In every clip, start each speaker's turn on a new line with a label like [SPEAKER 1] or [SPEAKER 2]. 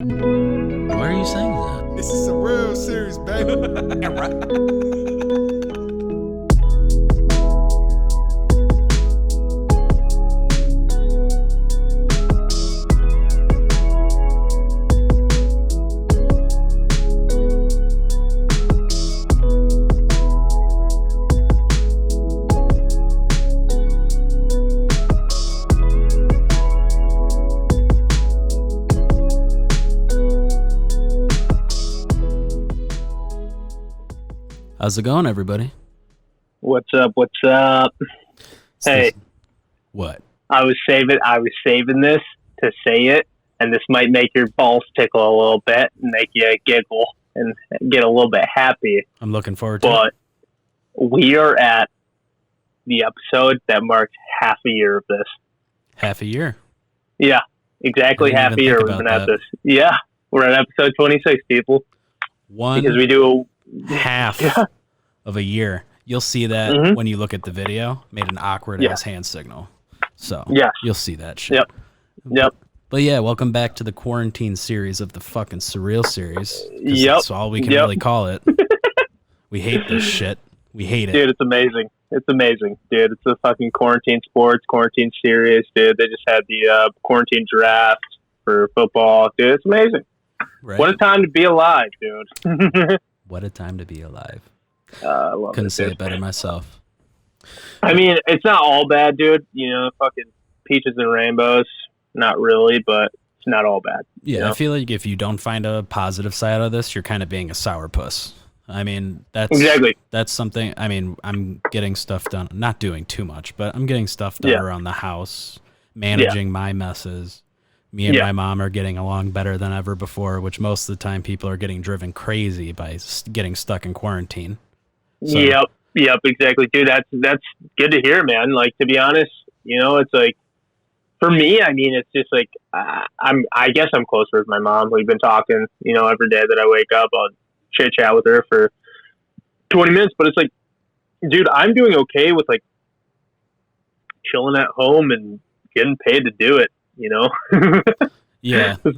[SPEAKER 1] Why are you saying that?
[SPEAKER 2] This is Surreal Series, baby.
[SPEAKER 1] How's it going, everybody?
[SPEAKER 3] What's up? What's up? Hey,
[SPEAKER 1] what?
[SPEAKER 3] I was saving this to say it, and this might make your balls tickle a little bit, and make you giggle and get a little bit happy.
[SPEAKER 1] I'm looking forward to
[SPEAKER 3] it. But we are at the episode that marks half a year of this.
[SPEAKER 1] Half a year?
[SPEAKER 3] Yeah, exactly half a year we've been at this. Yeah, we're at episode 26, people.
[SPEAKER 1] Because
[SPEAKER 3] we do
[SPEAKER 1] half of a year. You'll see that when you look at the video. Made an awkward ass hand signal. So you'll see that shit.
[SPEAKER 3] Yep.
[SPEAKER 1] But yeah, welcome back to the quarantine series of the fucking Surreal Series.
[SPEAKER 3] Yep.
[SPEAKER 1] That's all we can really call it. We hate this shit. We hate it.
[SPEAKER 3] Dude, it's amazing. It's amazing, dude. It's a fucking quarantine sports, quarantine series, dude. They just had the quarantine draft for football. Dude, it's amazing.
[SPEAKER 1] Right.
[SPEAKER 3] What a time to be alive, dude.
[SPEAKER 1] What a time to be alive.
[SPEAKER 3] I love
[SPEAKER 1] Couldn't
[SPEAKER 3] it,
[SPEAKER 1] say
[SPEAKER 3] dude.
[SPEAKER 1] it better myself.
[SPEAKER 3] I mean, it's not all bad, dude. You know, fucking peaches and rainbows. Not really, but it's not all bad.
[SPEAKER 1] Yeah,
[SPEAKER 3] you know?
[SPEAKER 1] I feel like if you don't find a positive side of this, you're kind of being a sourpuss. I mean, that's something. I mean, I'm getting stuff done. Not doing too much, but I'm getting stuff done around the house, managing my messes. Me and my mom are getting along better than ever before, which most of the time people are getting driven crazy by getting stuck in quarantine. So,
[SPEAKER 3] Yep, exactly, dude. That's good to hear, man. Like, to be honest, you know, it's like, for me, I mean, it's just like, I guess I'm closer with my mom. We've been talking, you know, every day that I wake up, I'll chit chat with her for 20 minutes, but it's like, dude, I'm doing okay with like chilling at home and getting paid to do it, you know?
[SPEAKER 1] Yeah.
[SPEAKER 3] As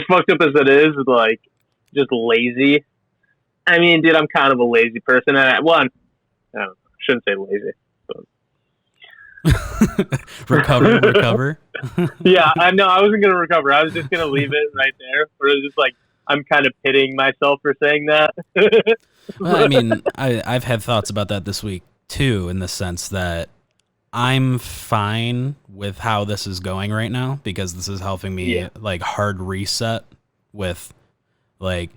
[SPEAKER 3] fucked up as it is, like, just lazy. I mean, dude, I'm kind of a lazy person. And I shouldn't say lazy.
[SPEAKER 1] recover.
[SPEAKER 3] Yeah, I know. I wasn't going to recover. I was just going to leave it right there. Where it's just like, I'm kind of pitting myself for saying that.
[SPEAKER 1] Well, I mean, I've had thoughts about that this week, too, in the sense that I'm fine with how this is going right now because this is helping me like hard reset with like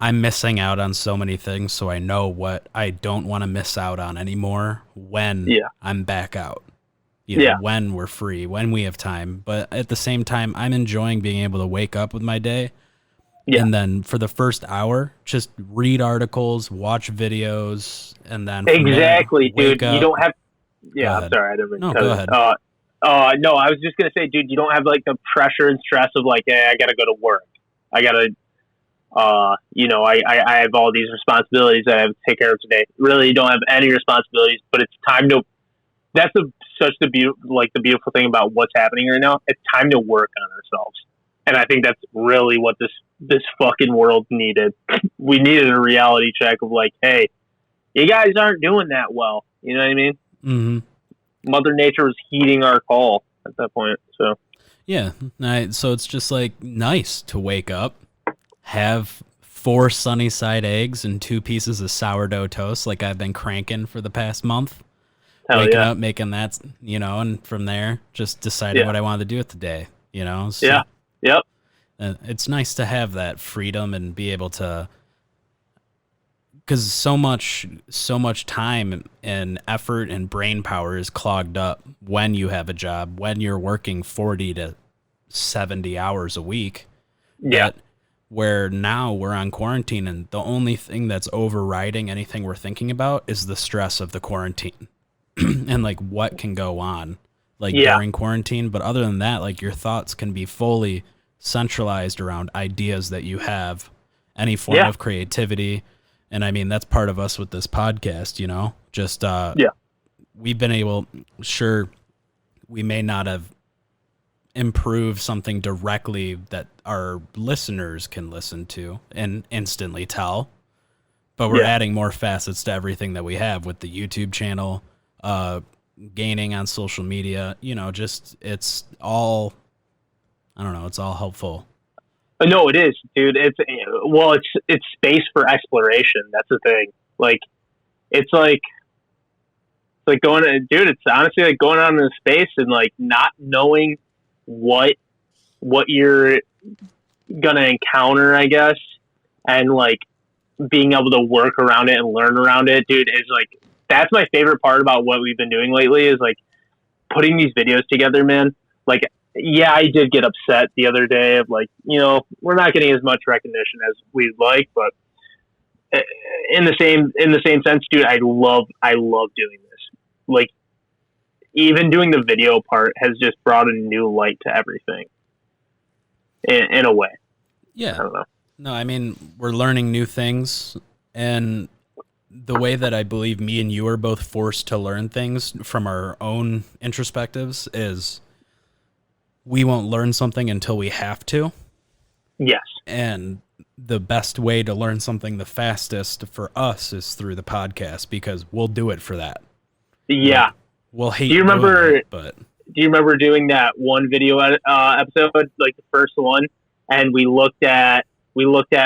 [SPEAKER 1] I'm missing out on so many things, so I know what I don't want to miss out on anymore when I'm back out. You know, when we're free, when we have time. But at the same time, I'm enjoying being able to wake up with my day. Yeah. And then for the first hour, just read articles, watch videos, and then
[SPEAKER 3] exactly, dude.
[SPEAKER 1] Up.
[SPEAKER 3] You don't have. Yeah, I'm sorry. I didn't.
[SPEAKER 1] No, go ahead.
[SPEAKER 3] No, I was just gonna say, dude, you don't have like the pressure and stress of like, hey, I gotta go to work. I gotta, you know, I have all these responsibilities that I have to take care of today. Really, you don't have any responsibilities, but it's time to. That's such the beautiful thing about what's happening right now. It's time to work on ourselves. And I think that's really what this fucking world needed. We needed a reality check of like, hey, you guys aren't doing that well. You know what I mean?
[SPEAKER 1] Mm-hmm.
[SPEAKER 3] Mother Nature was heeding our call at that point. So
[SPEAKER 1] yeah, so it's just like nice to wake up, have 4 sunny side eggs and 2 pieces of sourdough toast, like I've been cranking for the past month. Waking up, making that, you know, and from there, just deciding what I wanted to do with the day, you know? So,
[SPEAKER 3] Yep.
[SPEAKER 1] It's nice to have that freedom and be able to, because so much time and effort and brain power is clogged up when you have a job, when you're working 40 to 70 hours a week.
[SPEAKER 3] Yeah.
[SPEAKER 1] Where now we're on quarantine and the only thing that's overriding anything we're thinking about is the stress of the quarantine. And like what can go on like during quarantine. But other than that, like your thoughts can be fully centralized around ideas that you have, any form of creativity. And I mean, that's part of us with this podcast, you know, just, we've been able, sure, we may not have improve something directly that our listeners can listen to and instantly tell. But we're adding more facets to everything that we have with the YouTube channel, gaining on social media, just it's all, I don't know, it's all helpful.
[SPEAKER 3] No, it is, dude. It's space for exploration. That's the thing. Like, it's like going to, dude, it's honestly like going out into space and like not knowing what you're gonna encounter, I guess, and like being able to work around it and learn around it, dude, is like, that's my favorite part about what we've been doing lately is like putting these videos together, man. Like, yeah, I did get upset the other day of like, we're not getting as much recognition as we'd like, but in the same sense, dude, I love doing this. Like, even doing the video part has just brought a new light to everything in a way.
[SPEAKER 1] Yeah.
[SPEAKER 3] I don't know.
[SPEAKER 1] No, I mean, we're learning new things, and the way that I believe me and you are both forced to learn things from our own introspectives is we won't learn something until we have to.
[SPEAKER 3] Yes.
[SPEAKER 1] And the best way to learn something the fastest for us is through the podcast, because we'll do it for that.
[SPEAKER 3] Yeah.
[SPEAKER 1] We'll hate
[SPEAKER 3] do you remember
[SPEAKER 1] it, but
[SPEAKER 3] do you remember doing that one video episode, like the first one, and we looked at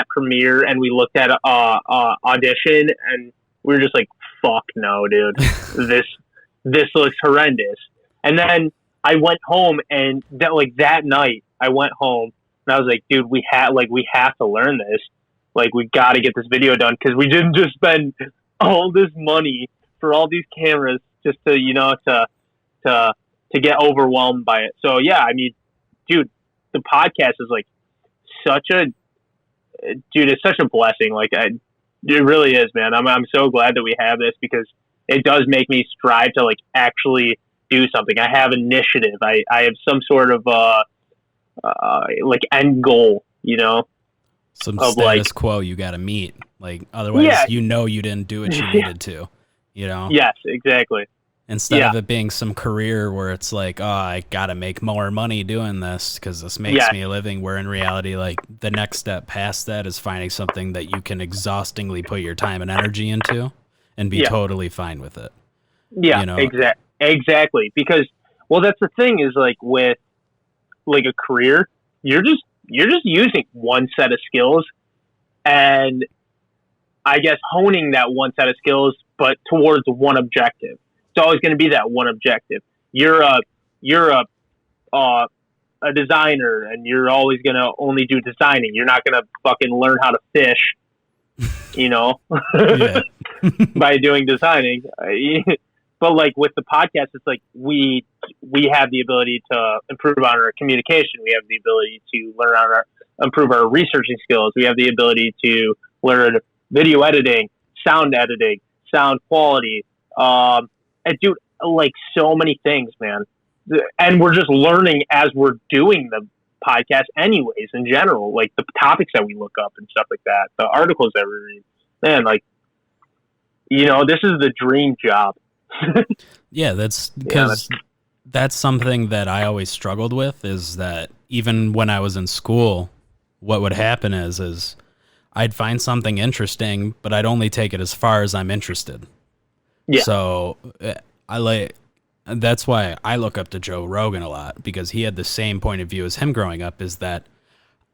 [SPEAKER 3] Premiere and we looked at Audition, and we were just like, fuck no, dude. this looks horrendous. And then I went home, and that night I went home and I was like, dude, we have to learn this. Like, we got to get this video done, because we didn't just spend all this money for all these cameras just to to get overwhelmed by it. So yeah, I mean, dude, the podcast is like it's such a blessing. Like, it really is, man. I'm so glad that we have this, because it does make me strive to like actually do something. I have initiative. I have some sort of like end goal,
[SPEAKER 1] some
[SPEAKER 3] of
[SPEAKER 1] status quo you got to meet. Like, otherwise, you didn't do what you needed to.
[SPEAKER 3] Yes, exactly.
[SPEAKER 1] Instead of it being some career where it's like, oh, I got to make more money doing this because this makes me a living, where in reality, like, the next step past that is finding something that you can exhaustingly put your time and energy into and be totally fine with it.
[SPEAKER 3] Yeah, exactly. Because, well, that's the thing is, like, with like a career, you're just using one set of skills, and I guess honing that one set of skills, but towards one objective. It's always going to be that one objective. You're a designer, and you're always going to only do designing. You're not going to fucking learn how to fish, by doing designing. But like with the podcast, it's like we have the ability to improve on our communication. We have the ability to improve our researching skills. We have the ability to learn video editing, sound quality, and dude, like so many things, man. And we're just learning as we're doing the podcast anyways, in general, like the topics that we look up and stuff like that, the articles that we read, man, like, this is the dream job.
[SPEAKER 1] Yeah, that's because that's something that I always struggled with, is that even when I was in school, what would happen is I'd find something interesting, but I'd only take it as far as I'm interested. Yeah. So that's why I look up to Joe Rogan a lot, because he had the same point of view as him growing up, is that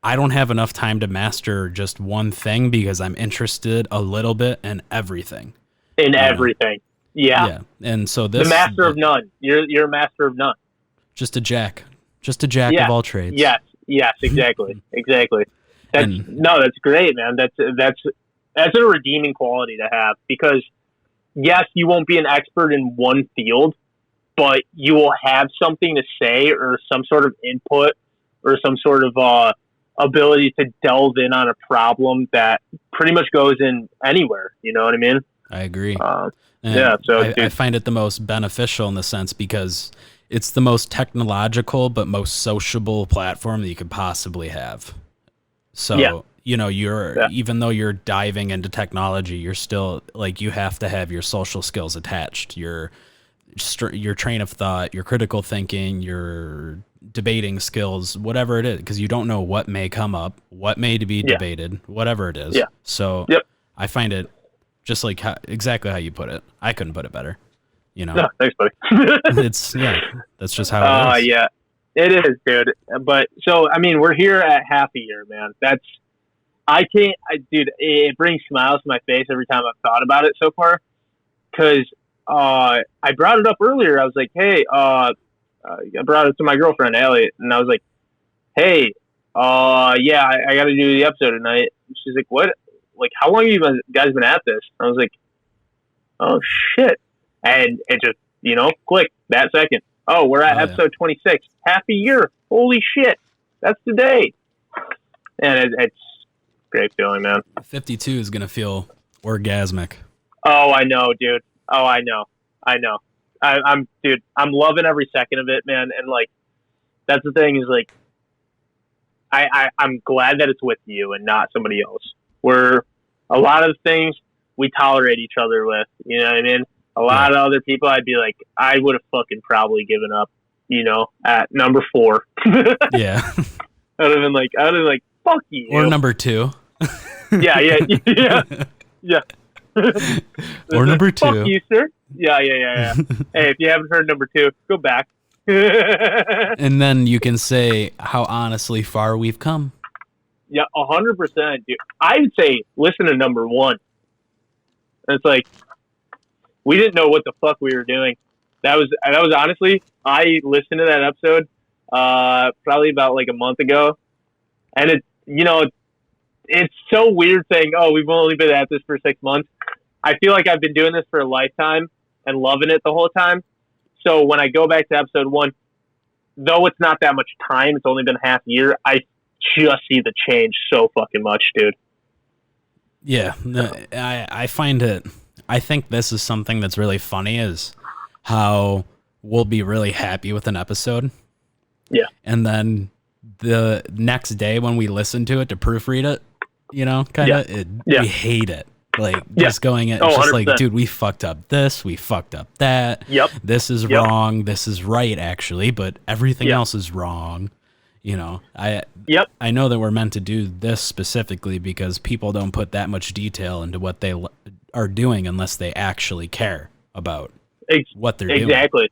[SPEAKER 1] I don't have enough time to master just one thing, because I'm interested a little bit in everything.
[SPEAKER 3] Everything. Yeah.
[SPEAKER 1] And so
[SPEAKER 3] the master of none. You're a master of none.
[SPEAKER 1] Just a jack of all trades.
[SPEAKER 3] Yes, exactly. Exactly. That's great, man. That's a redeeming quality to have, because yes, you won't be an expert in one field, but you will have something to say, or some sort of input, or some sort of ability to delve in on a problem that pretty much goes in anywhere. You know what I mean?
[SPEAKER 1] I agree.
[SPEAKER 3] So
[SPEAKER 1] I find it the most beneficial in the sense, because it's the most technological but most sociable platform that you could possibly have. So, even though you're diving into technology, you're still like, you have to have your social skills attached, your train of thought, your critical thinking, your debating skills, whatever it is, because you don't know what may come up, what may be debated, whatever it is.
[SPEAKER 3] Yeah.
[SPEAKER 1] So I find it just like exactly how you put it. I couldn't put it better. You know.
[SPEAKER 3] No, thanks, buddy.
[SPEAKER 1] It's that's just how it is.
[SPEAKER 3] Yeah, it is, dude. But so I mean, we're here at half a year, man. Dude, it brings smiles to my face every time I've thought about it so far. Because I brought it up earlier. I was like, hey, I brought it to my girlfriend, Elliot, and I was like, hey, yeah, I got to do the episode tonight. And she's like, what? Like, how long have you guys been at this? I was like, oh, shit. And it just, clicked that second. Oh, we're at episode 26. Half a year. Holy shit. That's today. And it's a great feeling, man.
[SPEAKER 1] 52 is going to feel orgasmic.
[SPEAKER 3] Oh, I know, dude. Oh, I know. I'm loving every second of it, man. And like, that's the thing is like, I'm glad that it's with you and not somebody else. We're a lot of things we tolerate each other with, you know what I mean? A lot of other people, I'd be like, I would have fucking probably given up, at number 4.
[SPEAKER 1] Yeah.
[SPEAKER 3] I would have been like, fuck you.
[SPEAKER 1] Or number 2.
[SPEAKER 3] Yeah.
[SPEAKER 1] Or number 2.
[SPEAKER 3] Fuck you, sir. Yeah. Hey, if you haven't heard number 2, go back.
[SPEAKER 1] And then you can say how honestly far we've come.
[SPEAKER 3] Yeah, 100%, dude. I would say listen to number 1. It's like we didn't know what the fuck we were doing. That was honestly, I listened to that episode probably about like a month ago, and it's so weird saying, oh, we've only been at this for 6 months. I feel like I've been doing this for a lifetime and loving it the whole time. So when I go back to episode 1, though it's not that much time, it's only been half a year, I just see the change so fucking much, dude.
[SPEAKER 1] Yeah, I find it, I think this is something that's really funny is how we'll be really happy with an episode.
[SPEAKER 3] Yeah.
[SPEAKER 1] And then the next day when we listen to it to proofread it, we hate it. Like just going in, it's just
[SPEAKER 3] 100%.
[SPEAKER 1] like, dude, we fucked up this, we fucked up that.
[SPEAKER 3] Yep.
[SPEAKER 1] This is wrong. This is right, actually, but everything else is wrong. I know that we're meant to do this specifically because people don't put that much detail into what they are doing unless they actually care about what they're doing. Exactly.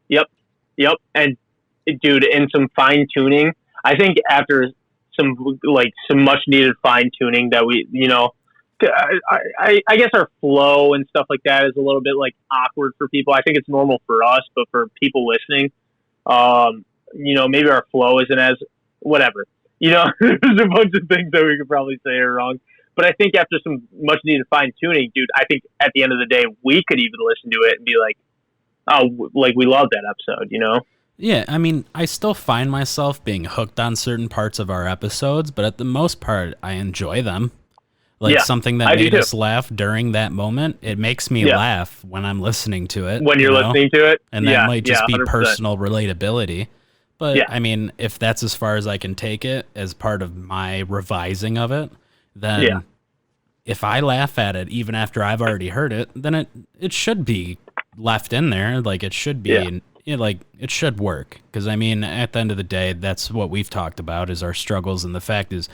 [SPEAKER 3] Yep. And dude, in some fine tuning, I think after some much needed fine tuning that we, I guess our flow and stuff like that is a little bit like awkward for people. I think it's normal for us, but for people listening, maybe our flow isn't as whatever. There's a bunch of things that we could probably say are wrong. But I think after some much needed fine tuning, dude, I think at the end of the day, we could even listen to it and be like, oh, like we love that episode,
[SPEAKER 1] Yeah, I mean, I still find myself being hooked on certain parts of our episodes, but at the most part, I enjoy them. Like something that made us laugh during that moment, it makes me laugh when I'm listening to it.
[SPEAKER 3] When you're listening to it.
[SPEAKER 1] And that might just be personal relatability. But, I mean, if that's as far as I can take it as part of my revising of it, then if I laugh at it, even after I've already heard it, then it should be left in there. Like, it should be, it should work. Because, I mean, at the end of the day, that's what we've talked about is our struggles. And the fact is,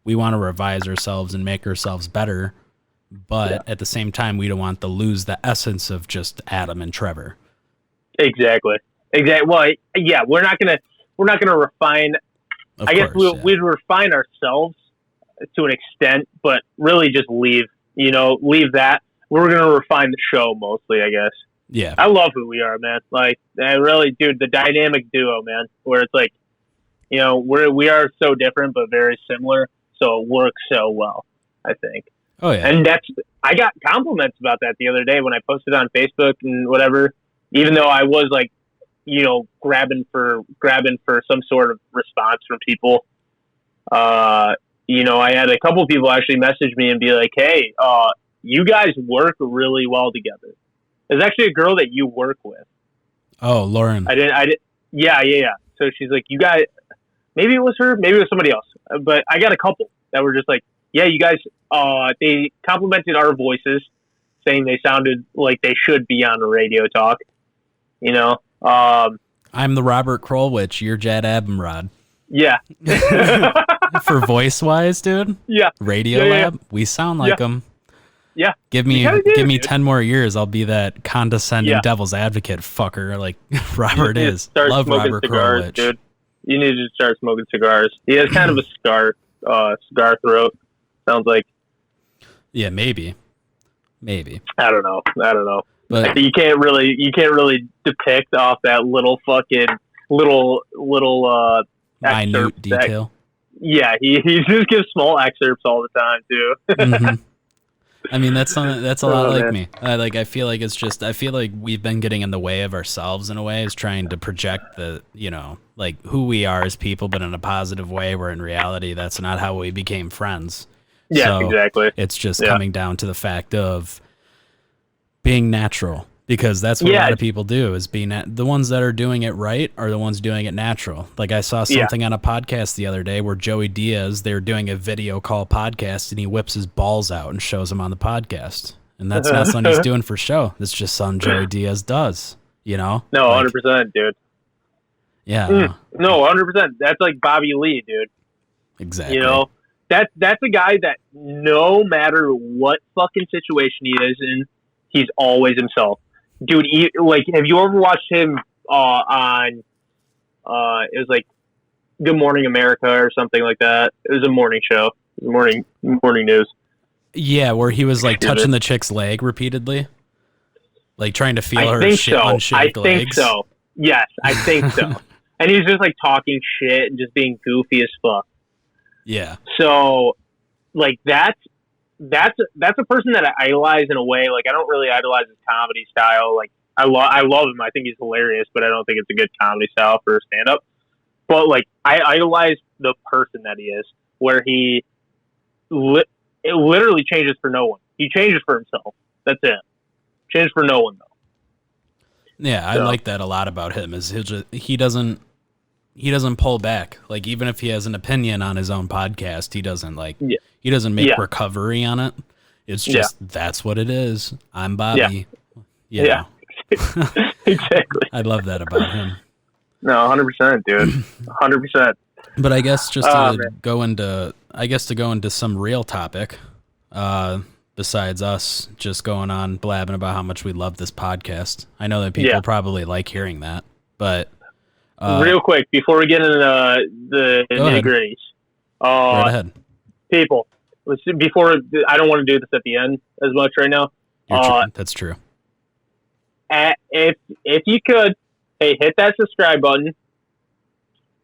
[SPEAKER 1] we want to revise ourselves and make ourselves better, but at the same time, we don't want to lose the essence of just Adam and Trevor.
[SPEAKER 3] Exactly. Well, yeah, we're not gonna refine. I guess we'd refine ourselves to an extent, but really just leave that. We're gonna refine the show mostly, I guess.
[SPEAKER 1] Yeah,
[SPEAKER 3] I love who we are, man. Like, I really, dude, the dynamic duo, man. Where it's like, we are so different but very similar. So it works so well, I think.
[SPEAKER 1] Oh yeah.
[SPEAKER 3] And I got compliments about that the other day when I posted on Facebook and whatever, even though I was like, grabbing for some sort of response from people. I had a couple people actually message me and be like, hey, you guys work really well together. There's actually a girl that you work with.
[SPEAKER 1] Oh, Lauren.
[SPEAKER 3] I did. Yeah. So she's like, you guys, maybe it was her, maybe it was somebody else. But I got a couple that were just like, yeah, you guys, they complimented our voices, saying they sounded like they should be on a radio talk,
[SPEAKER 1] I I'm the Robert Krulwich. You're Jad Abumrad.
[SPEAKER 3] Yeah.
[SPEAKER 1] For voice wise, dude.
[SPEAKER 3] Yeah.
[SPEAKER 1] Radio Lab. We sound like them.
[SPEAKER 3] Yeah.
[SPEAKER 1] Give me 10 more years. I'll be that condescending devil's advocate fucker like Robert is.
[SPEAKER 3] Start
[SPEAKER 1] Love
[SPEAKER 3] smoking
[SPEAKER 1] Robert
[SPEAKER 3] cigars,
[SPEAKER 1] Krulwich.
[SPEAKER 3] dude. You need to start smoking cigars. He has kind of a cigar throat. Sounds like.
[SPEAKER 1] Yeah, maybe.
[SPEAKER 3] I don't know.
[SPEAKER 1] But
[SPEAKER 3] you can't really depict off that little fucking little
[SPEAKER 1] minute detail.
[SPEAKER 3] Yeah, he just gives small excerpts all the time too.
[SPEAKER 1] Mm-hmm. I mean, that's a lot like me. I feel like we've been getting in the way of ourselves in a way, is trying to project who we are as people, but in a positive way, where in reality, that's not how we became friends.
[SPEAKER 3] Yeah,
[SPEAKER 1] so
[SPEAKER 3] exactly.
[SPEAKER 1] It's just coming down to the fact of being natural, because that's what a lot of people do, is being the ones that are doing it right are the ones doing it natural. Like I saw something on a podcast the other day where Joey Diaz, they were doing a video call podcast, and he whips his balls out and shows them on the podcast. And that's not something he's doing for show. That's just something Joey Diaz does, No,
[SPEAKER 3] 100%, dude.
[SPEAKER 1] Yeah.
[SPEAKER 3] No, 100%. That's like Bobby Lee, dude.
[SPEAKER 1] Exactly.
[SPEAKER 3] That's a guy that no matter what fucking situation he is in, he's always himself. Dude, have you ever watched him on it was like Good Morning America or something like that? It was a morning show. Morning news.
[SPEAKER 1] Yeah, where he was like touching the chick's leg repeatedly. Like trying to feel her unshaved legs.
[SPEAKER 3] I think so. Yes, I think so. And he's just like talking shit and just being goofy as fuck.
[SPEAKER 1] Yeah.
[SPEAKER 3] So, like that's a person that I idolize in a way. Like I don't really idolize his comedy style. Like I love him. I think he's hilarious, but I don't think it's a good comedy style for a stand up. But like I idolize the person that he is, where he it literally changes for no one. He changes for himself. That's it. Changes for no one though.
[SPEAKER 1] Yeah, I like that a lot about him. Is he doesn't pull back. Like even if he has an opinion on his own podcast, he doesn't make recovery on it. It's just that's what it is. I'm Bobby.
[SPEAKER 3] Yeah. Exactly.
[SPEAKER 1] I love that about him.
[SPEAKER 3] No, 100%, dude. 100%.
[SPEAKER 1] But I guess just to go into some real topic, besides us just going on blabbing about how much we love this podcast. I know that people probably like hearing that, but
[SPEAKER 3] real quick before we get into the nitty-gritties,
[SPEAKER 1] right ahead.
[SPEAKER 3] People, before I don't want to do this at the end as much right now.
[SPEAKER 1] That's true.
[SPEAKER 3] If you could, hey, hit that subscribe button.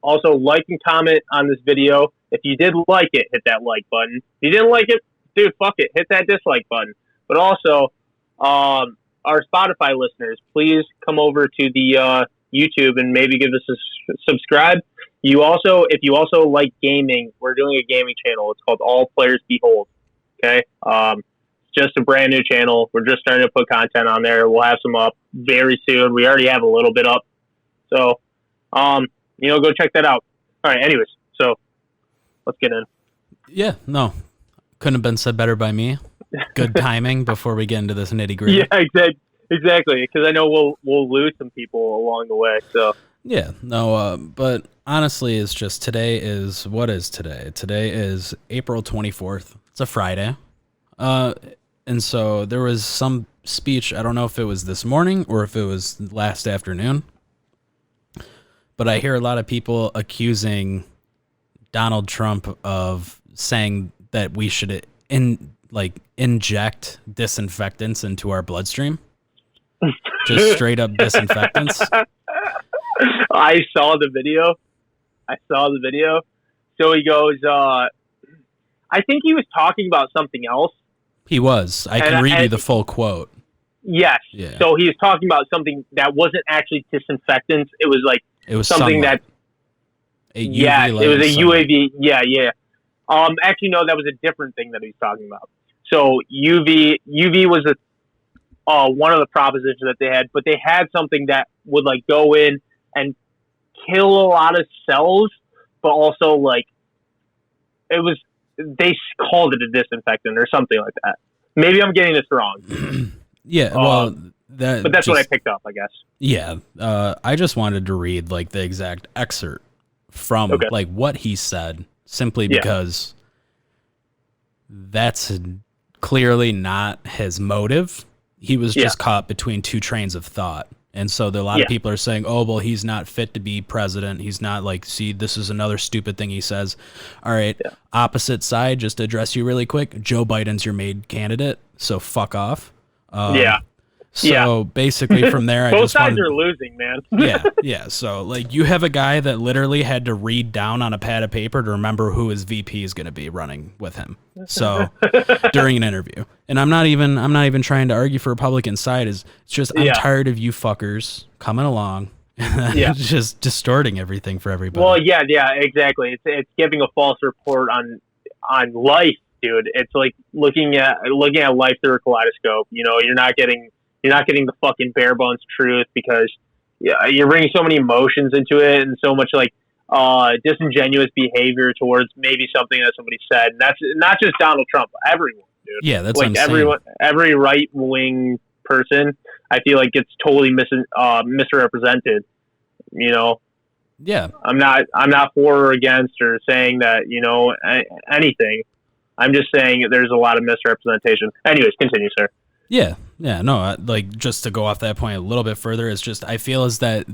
[SPEAKER 3] Also, like and comment on this video. If you did like it, hit that like button. If you didn't like it, dude, fuck it. Hit that dislike button. But also, our Spotify listeners, please come over to the YouTube and maybe give us a subscribe. If you also like gaming, we're doing a gaming channel. It's called All Players Behold. Okay? Just a brand new channel. We're just starting to put content on there. We'll have some up very soon. We already have a little bit up. So, go check that out. All right, anyways, so let's get in.
[SPEAKER 1] Yeah, no. Couldn't have been said better by me. Good timing before we get into this nitty-gritty.
[SPEAKER 3] Yeah, exactly, because I know we'll lose some people along the way, so.
[SPEAKER 1] Yeah, no, but honestly, it's just what is today? Today is April 24th. It's a Friday. And so there was some speech, I don't know if it was this morning or if it was last afternoon, but I hear a lot of people accusing Donald Trump of saying that we should inject disinfectants into our bloodstream. Just straight up disinfectants.
[SPEAKER 3] I saw the video. So he goes, I think he was talking about something else.
[SPEAKER 1] He was. I can read you the full quote.
[SPEAKER 3] Yes.
[SPEAKER 1] Yeah.
[SPEAKER 3] So he was talking about something that wasn't actually disinfectants. It was something
[SPEAKER 1] sunlight.
[SPEAKER 3] It was a UAV. Yeah. Actually, no, that was a different thing that he was talking about. So UV was one of the propositions that they had, but they had something that would like go in and kill a lot of cells, but also like they called it a disinfectant or something like that. Maybe I'm getting this wrong.
[SPEAKER 1] Yeah, well,
[SPEAKER 3] But that's what I picked up, I guess.
[SPEAKER 1] Yeah. I just wanted to read like the exact excerpt from like what he said, simply because that's clearly not his motive. He was just caught between two trains of thought. And so a lot of people are saying, oh, well, he's not fit to be president. He's not like, see, this is another stupid thing he says. All right. Opposite side, just to address you really quick. Joe Biden's your main candidate. So fuck off. So basically from there,
[SPEAKER 3] both sides are losing, man.
[SPEAKER 1] yeah. So like you have a guy that literally had to read down on a pad of paper to remember who his VP is going to be running with him. So during an interview, and I'm not even trying to argue for Republican side. It's just I'm tired of you fuckers coming along and just distorting everything for everybody.
[SPEAKER 3] Well, yeah, exactly. It's giving a false report on life, dude. It's like looking at life through a kaleidoscope. You know, you're not getting the fucking bare bones truth because you're bringing so many emotions into it and so much like disingenuous behavior towards maybe something that somebody said. And that's not just Donald Trump, everyone, dude.
[SPEAKER 1] Yeah, that's
[SPEAKER 3] like every right wing person, I feel like gets totally misrepresented. You know.
[SPEAKER 1] Yeah.
[SPEAKER 3] I'm not for or against or saying that, you know, anything. I'm just saying there's a lot of misrepresentation. Anyways, continue, sir.
[SPEAKER 1] Yeah, no, like just to go off that point a little bit further, it's just I feel is that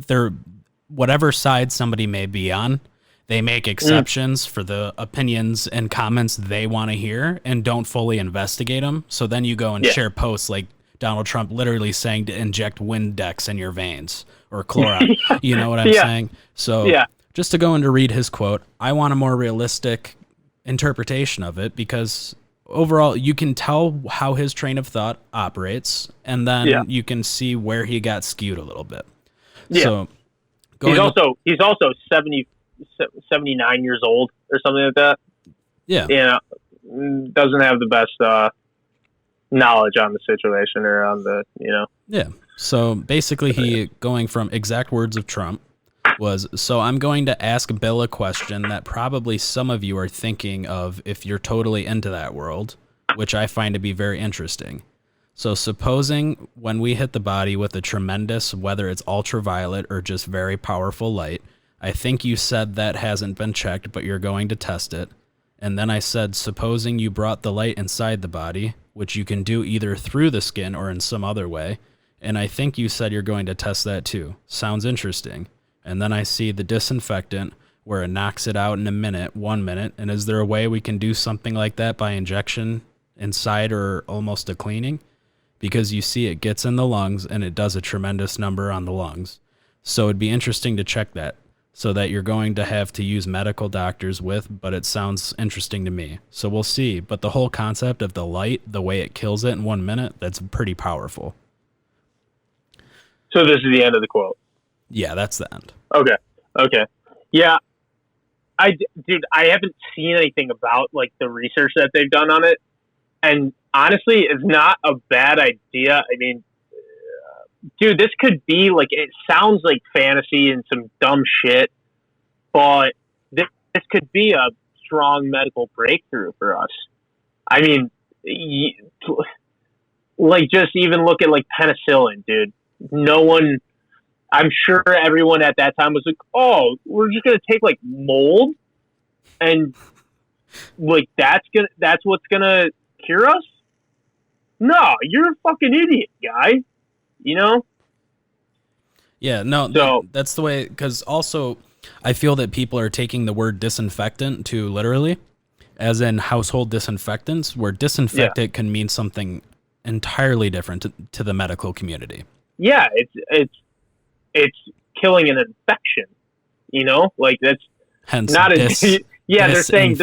[SPEAKER 1] whatever side somebody may be on, they make exceptions for the opinions and comments they want to hear and don't fully investigate them. So then you go and share posts like Donald Trump literally saying to inject Windex in your veins or Clorox. You know what I'm saying? So just to go and to read his quote, I want a more realistic interpretation of it because overall, you can tell how his train of thought operates, and then you can see where he got skewed a little bit. Yeah. So
[SPEAKER 3] he's also 79 years old or something like that.
[SPEAKER 1] Yeah.
[SPEAKER 3] Yeah. Doesn't have the best knowledge on the situation or on the, you know.
[SPEAKER 1] Yeah. So basically he going from exact words of Trump was, so I'm going to ask Bill a question that probably some of you are thinking of if you're totally into that world, which I find to be very interesting. So supposing when we hit the body with a tremendous, whether it's ultraviolet or just very powerful light, I think you said that hasn't been checked, but you're going to test it. And then I said, supposing you brought the light inside the body, which you can do either through the skin or in some other way. And I think you said you're going to test that too. Sounds interesting. And then I see the disinfectant where it knocks it out in 1 minute. And is there a way we can do something like that by injection inside or almost a cleaning? Because you see it gets in the lungs and it does a tremendous number on the lungs. So it'd be interesting to check that so that you're going to have to use medical doctors with, but it sounds interesting to me. So we'll see. But the whole concept of the light, the way it kills it in 1 minute, that's pretty powerful.
[SPEAKER 3] So this is the end of the quote.
[SPEAKER 1] Yeah, that's the end.
[SPEAKER 3] Okay. Yeah. I haven't seen anything about like the research that they've done on it. And honestly, it's not a bad idea. I mean, dude, this could be like, it sounds like fantasy and some dumb shit, but this could be a strong medical breakthrough for us. I mean, like just even look at like penicillin, dude. I'm sure everyone at that time was like, oh, we're just going to take like mold and like that's what's going to cure us? No, you're a fucking idiot, guy. You know?
[SPEAKER 1] Yeah, no, so, that's the way, because also I feel that people are taking the word disinfectant too literally, as in household disinfectants, where disinfectant can mean something entirely different to the medical community.
[SPEAKER 3] Yeah, it's killing an infection, you know, like that's
[SPEAKER 1] hence
[SPEAKER 3] not they're saying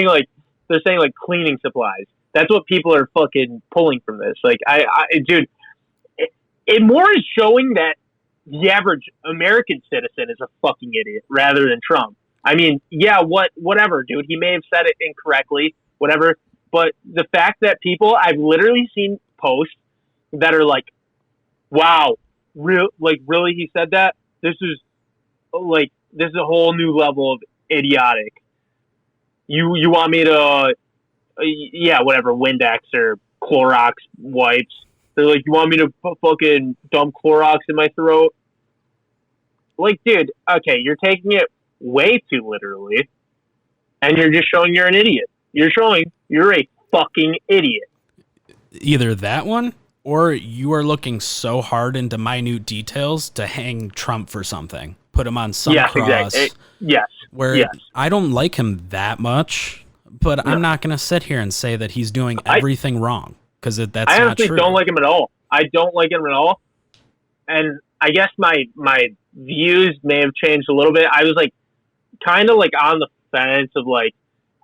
[SPEAKER 3] like cleaning supplies. That's what people are fucking pulling from this. Like dude, it more is showing that the average American citizen is a fucking idiot rather than Trump. I mean, yeah, whatever, dude, he may have said it incorrectly, whatever, but the fact that I've literally seen posts that are like, wow, really he said that? This is a whole new level of idiotic. You want me to whatever, Windex or Clorox wipes, They're like, you want me to put fucking dump Clorox in my throat? Like, dude, okay, you're taking it way too literally, and you're just showing you're an idiot. You're showing you're a fucking idiot.
[SPEAKER 1] Either that one, or you are looking so hard into minute details to hang Trump for something. Put him on some cross.
[SPEAKER 3] Exactly. Yes.
[SPEAKER 1] Where I don't like him that much, but I'm not going to sit here and say that he's doing everything wrong, because that's not true.
[SPEAKER 3] I honestly don't like him at all. I don't like him at all. And I guess my views may have changed a little bit. I was like kind of like on the fence of like,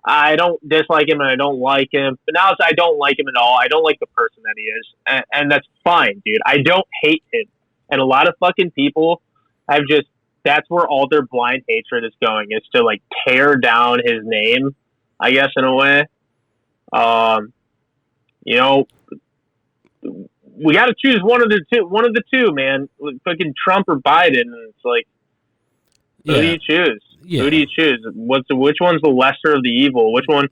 [SPEAKER 3] I don't dislike him and I don't like him. But now I don't like him at all. I don't like the person that he is. And that's fine, dude. I don't hate him. And a lot of fucking people have just, that's where all their blind hatred is going, is to like tear down his name, I guess, in a way. You know, we got to choose one of the two, man. Fucking Trump or Biden. And it's like, who do you choose? Yeah. Who do you choose? Which one's the lesser of the evil? Which one?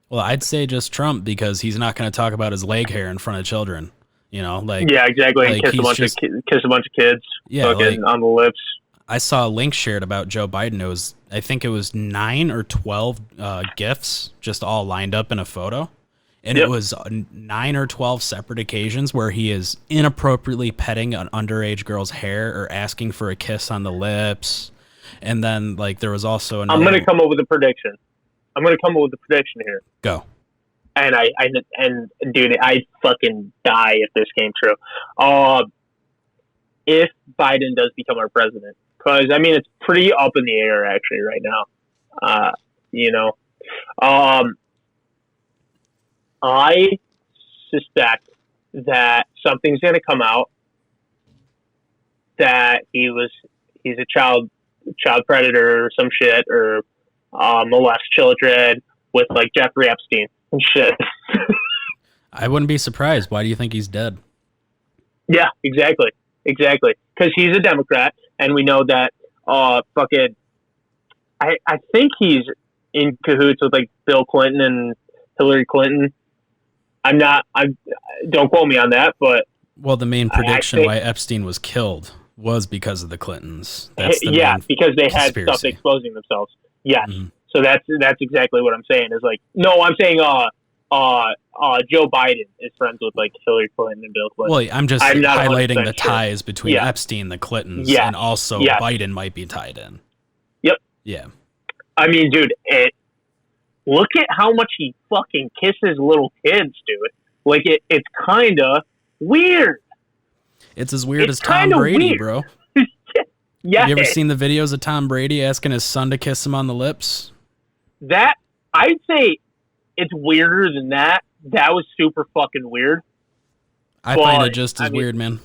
[SPEAKER 1] Well, I'd say just Trump, because he's not going to talk about his leg hair in front of children. You know, like,
[SPEAKER 3] yeah, exactly. Like, kiss a bunch of kids.
[SPEAKER 1] Yeah, like,
[SPEAKER 3] on the lips.
[SPEAKER 1] I saw a link shared about Joe Biden. I think it was 9 or 12 GIFs just all lined up in a photo. And it was 9 or 12 separate occasions where he is inappropriately petting an underage girl's hair or asking for a kiss on the lips. And then, like, there was also another...
[SPEAKER 3] I'm going to come up with a prediction. Here.
[SPEAKER 1] Go.
[SPEAKER 3] And dude, I'd fucking die if this came true. If Biden does become our president. Because, I mean, it's pretty up in the air, actually, right now. You know. I suspect that something's going to come out that he's a child predator or some shit, or molest children with like Jeffrey Epstein and shit.
[SPEAKER 2] I wouldn't be surprised. Why do you think he's dead?
[SPEAKER 3] Yeah, exactly. Because he's a Democrat, and we know that fucking. I think he's in cahoots with like Bill Clinton and Hillary Clinton. Don't quote me on that, but
[SPEAKER 1] the main prediction why Epstein was killed was because of the Clintons. That's the
[SPEAKER 3] because they had stuff exposing themselves. Yes, so that's exactly what I'm saying. Is like, no, I'm saying Joe Biden is friends with like Hillary Clinton and Bill Clinton.
[SPEAKER 1] Well, I'm highlighting the ties between Epstein and the Clintons, and also Biden might be tied in.
[SPEAKER 3] Yep.
[SPEAKER 1] Yeah.
[SPEAKER 3] I mean, dude, look at how much he fucking kisses little kids, dude. Like, it's kind of weird.
[SPEAKER 1] It's as weird as Tom Brady, bro.
[SPEAKER 3] Yeah.
[SPEAKER 1] Have you ever seen the videos of Tom Brady asking his son to kiss him on the lips?
[SPEAKER 3] That, I'd say it's weirder than that. That was super fucking weird.
[SPEAKER 1] I find it just as weird, man.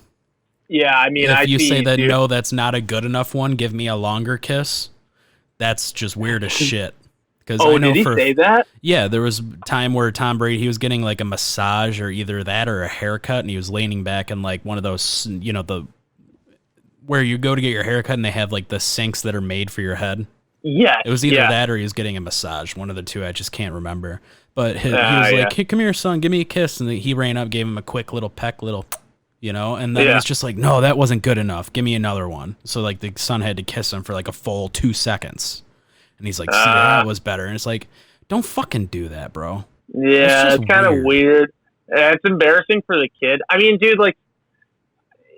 [SPEAKER 3] Yeah, I mean,
[SPEAKER 1] if you say that, no, that's not a good enough one, give me a longer kiss, that's just weird as shit.
[SPEAKER 3] Did he say that?
[SPEAKER 1] Yeah, there was a time where Tom Brady, he was getting like a massage or either that or a haircut, and he was leaning back in like one of those, you know, where you go to get your haircut and they have like the sinks that are made for your head.
[SPEAKER 3] Yeah.
[SPEAKER 1] It was either that or he was getting a massage, one of the two, I just can't remember. But he was like, hey, come here, son, give me a kiss. And he ran up, gave him a quick little peck, you know, and then it was just like, no, that wasn't good enough. Give me another one. So like the son had to kiss him for like a full 2 seconds. And he's like, see, that was better. And it's like, don't fucking do that, bro.
[SPEAKER 3] Yeah, it's kind of weird. It's embarrassing for the kid. I mean, dude, like,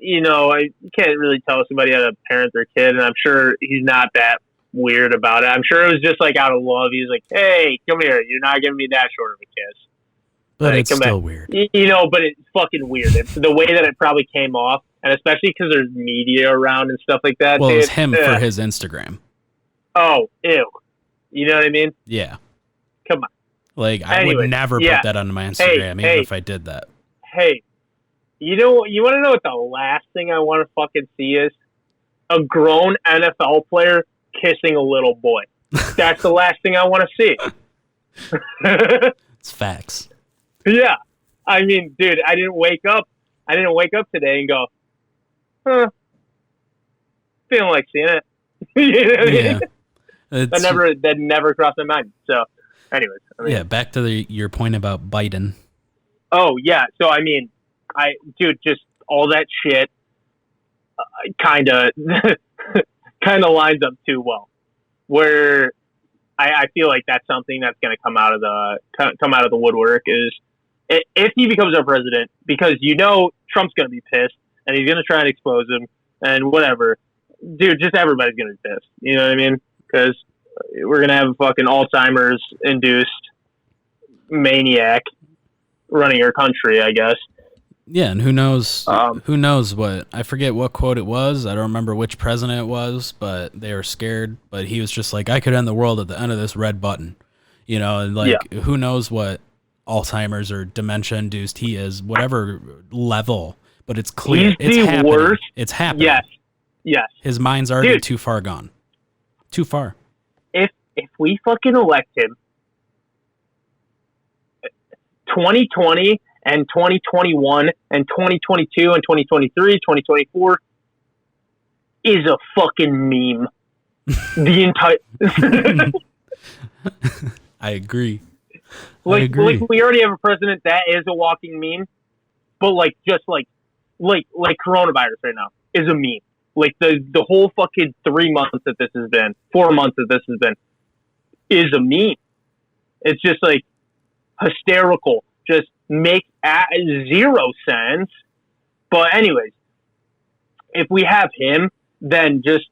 [SPEAKER 3] you know, you can't really tell somebody how to parent their kid, and I'm sure he's not that weird about it. I'm sure it was just like out of love. He's like, hey, come here. You're not giving me that short of a kiss.
[SPEAKER 1] But it's still weird.
[SPEAKER 3] You know, but it's fucking weird. It's the way that it probably came off, and especially because there's media around and stuff like that.
[SPEAKER 1] Well, it's him for his Instagram.
[SPEAKER 3] Oh, ew. You know what I mean?
[SPEAKER 1] Yeah.
[SPEAKER 3] Come on.
[SPEAKER 1] Like, I would never put that on my Instagram, even if I did that.
[SPEAKER 3] Hey, you want to know what the last thing I want to fucking see is? A grown NFL player kissing a little boy. That's the last thing I want to see.
[SPEAKER 1] It's facts.
[SPEAKER 3] Yeah. I mean, dude, I didn't wake up today and go, feeling like seeing it. You know what I mean? That never crossed my mind. So, anyways.
[SPEAKER 1] Back to your point about Biden.
[SPEAKER 3] Oh, yeah. So, I mean, dude, just all that shit kind of lines up too well. Where I feel like that's something that's going to come out of the woodwork is if he becomes our president, because Trump's going to be pissed and he's going to try and expose him and whatever. Dude, just everybody's going to be pissed. You know what I mean? Because we're going to have a fucking Alzheimer's induced maniac running our country, I guess.
[SPEAKER 1] Yeah, and who knows what, I forget what quote it was. I don't remember which president it was, but they were scared. But he was just like, I could end the world at the end of this red button. And who knows what Alzheimer's or dementia-induced he is, whatever level. But it's clear. It's happening. Worst. It's happening.
[SPEAKER 3] Yes.
[SPEAKER 1] His mind's already too far gone. Too far.
[SPEAKER 3] If we fucking elect him, 2020 and 2021 and 2022 and 2023, 2024 is a fucking meme. The entire...
[SPEAKER 1] I agree.
[SPEAKER 3] Like we already have a president that is a walking meme, but like coronavirus right now is a meme. Like the whole fucking 3 months that this has been, 4 months that this has been, is a meme. It's just like hysterical. Just make zero sense. But anyways, if we have him, then just,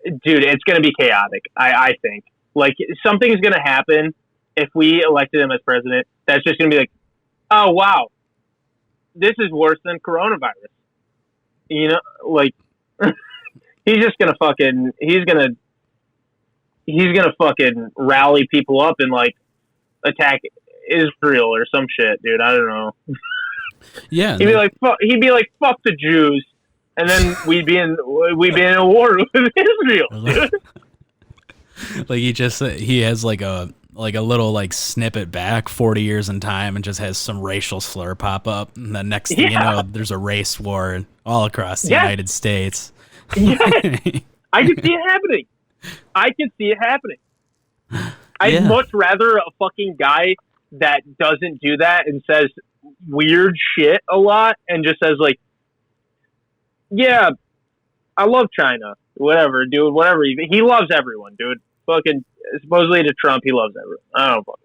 [SPEAKER 3] dude, it's going to be chaotic. I think like something's going to happen if we elected him as president. That's just going to be like, oh wow, this is worse than coronavirus. Like he's just gonna fucking he's gonna fucking rally people up and like attack Israel or some shit, dude. I don't know.
[SPEAKER 1] Yeah,
[SPEAKER 3] he'd be like fuck the Jews, and then we'd be in a war with Israel, dude.
[SPEAKER 1] Like he has like a little like snippet back 40 years in time and just has some racial slur pop up, and the next thing you know, there's a race war all across the United States.
[SPEAKER 3] Yes. I can see it happening. I'd much rather a fucking guy that doesn't do that and says weird shit a lot and just says like, yeah, I love China, whatever, dude, whatever. He loves everyone, dude. Fucking supposedly to Trump, he loves everyone. I don't know.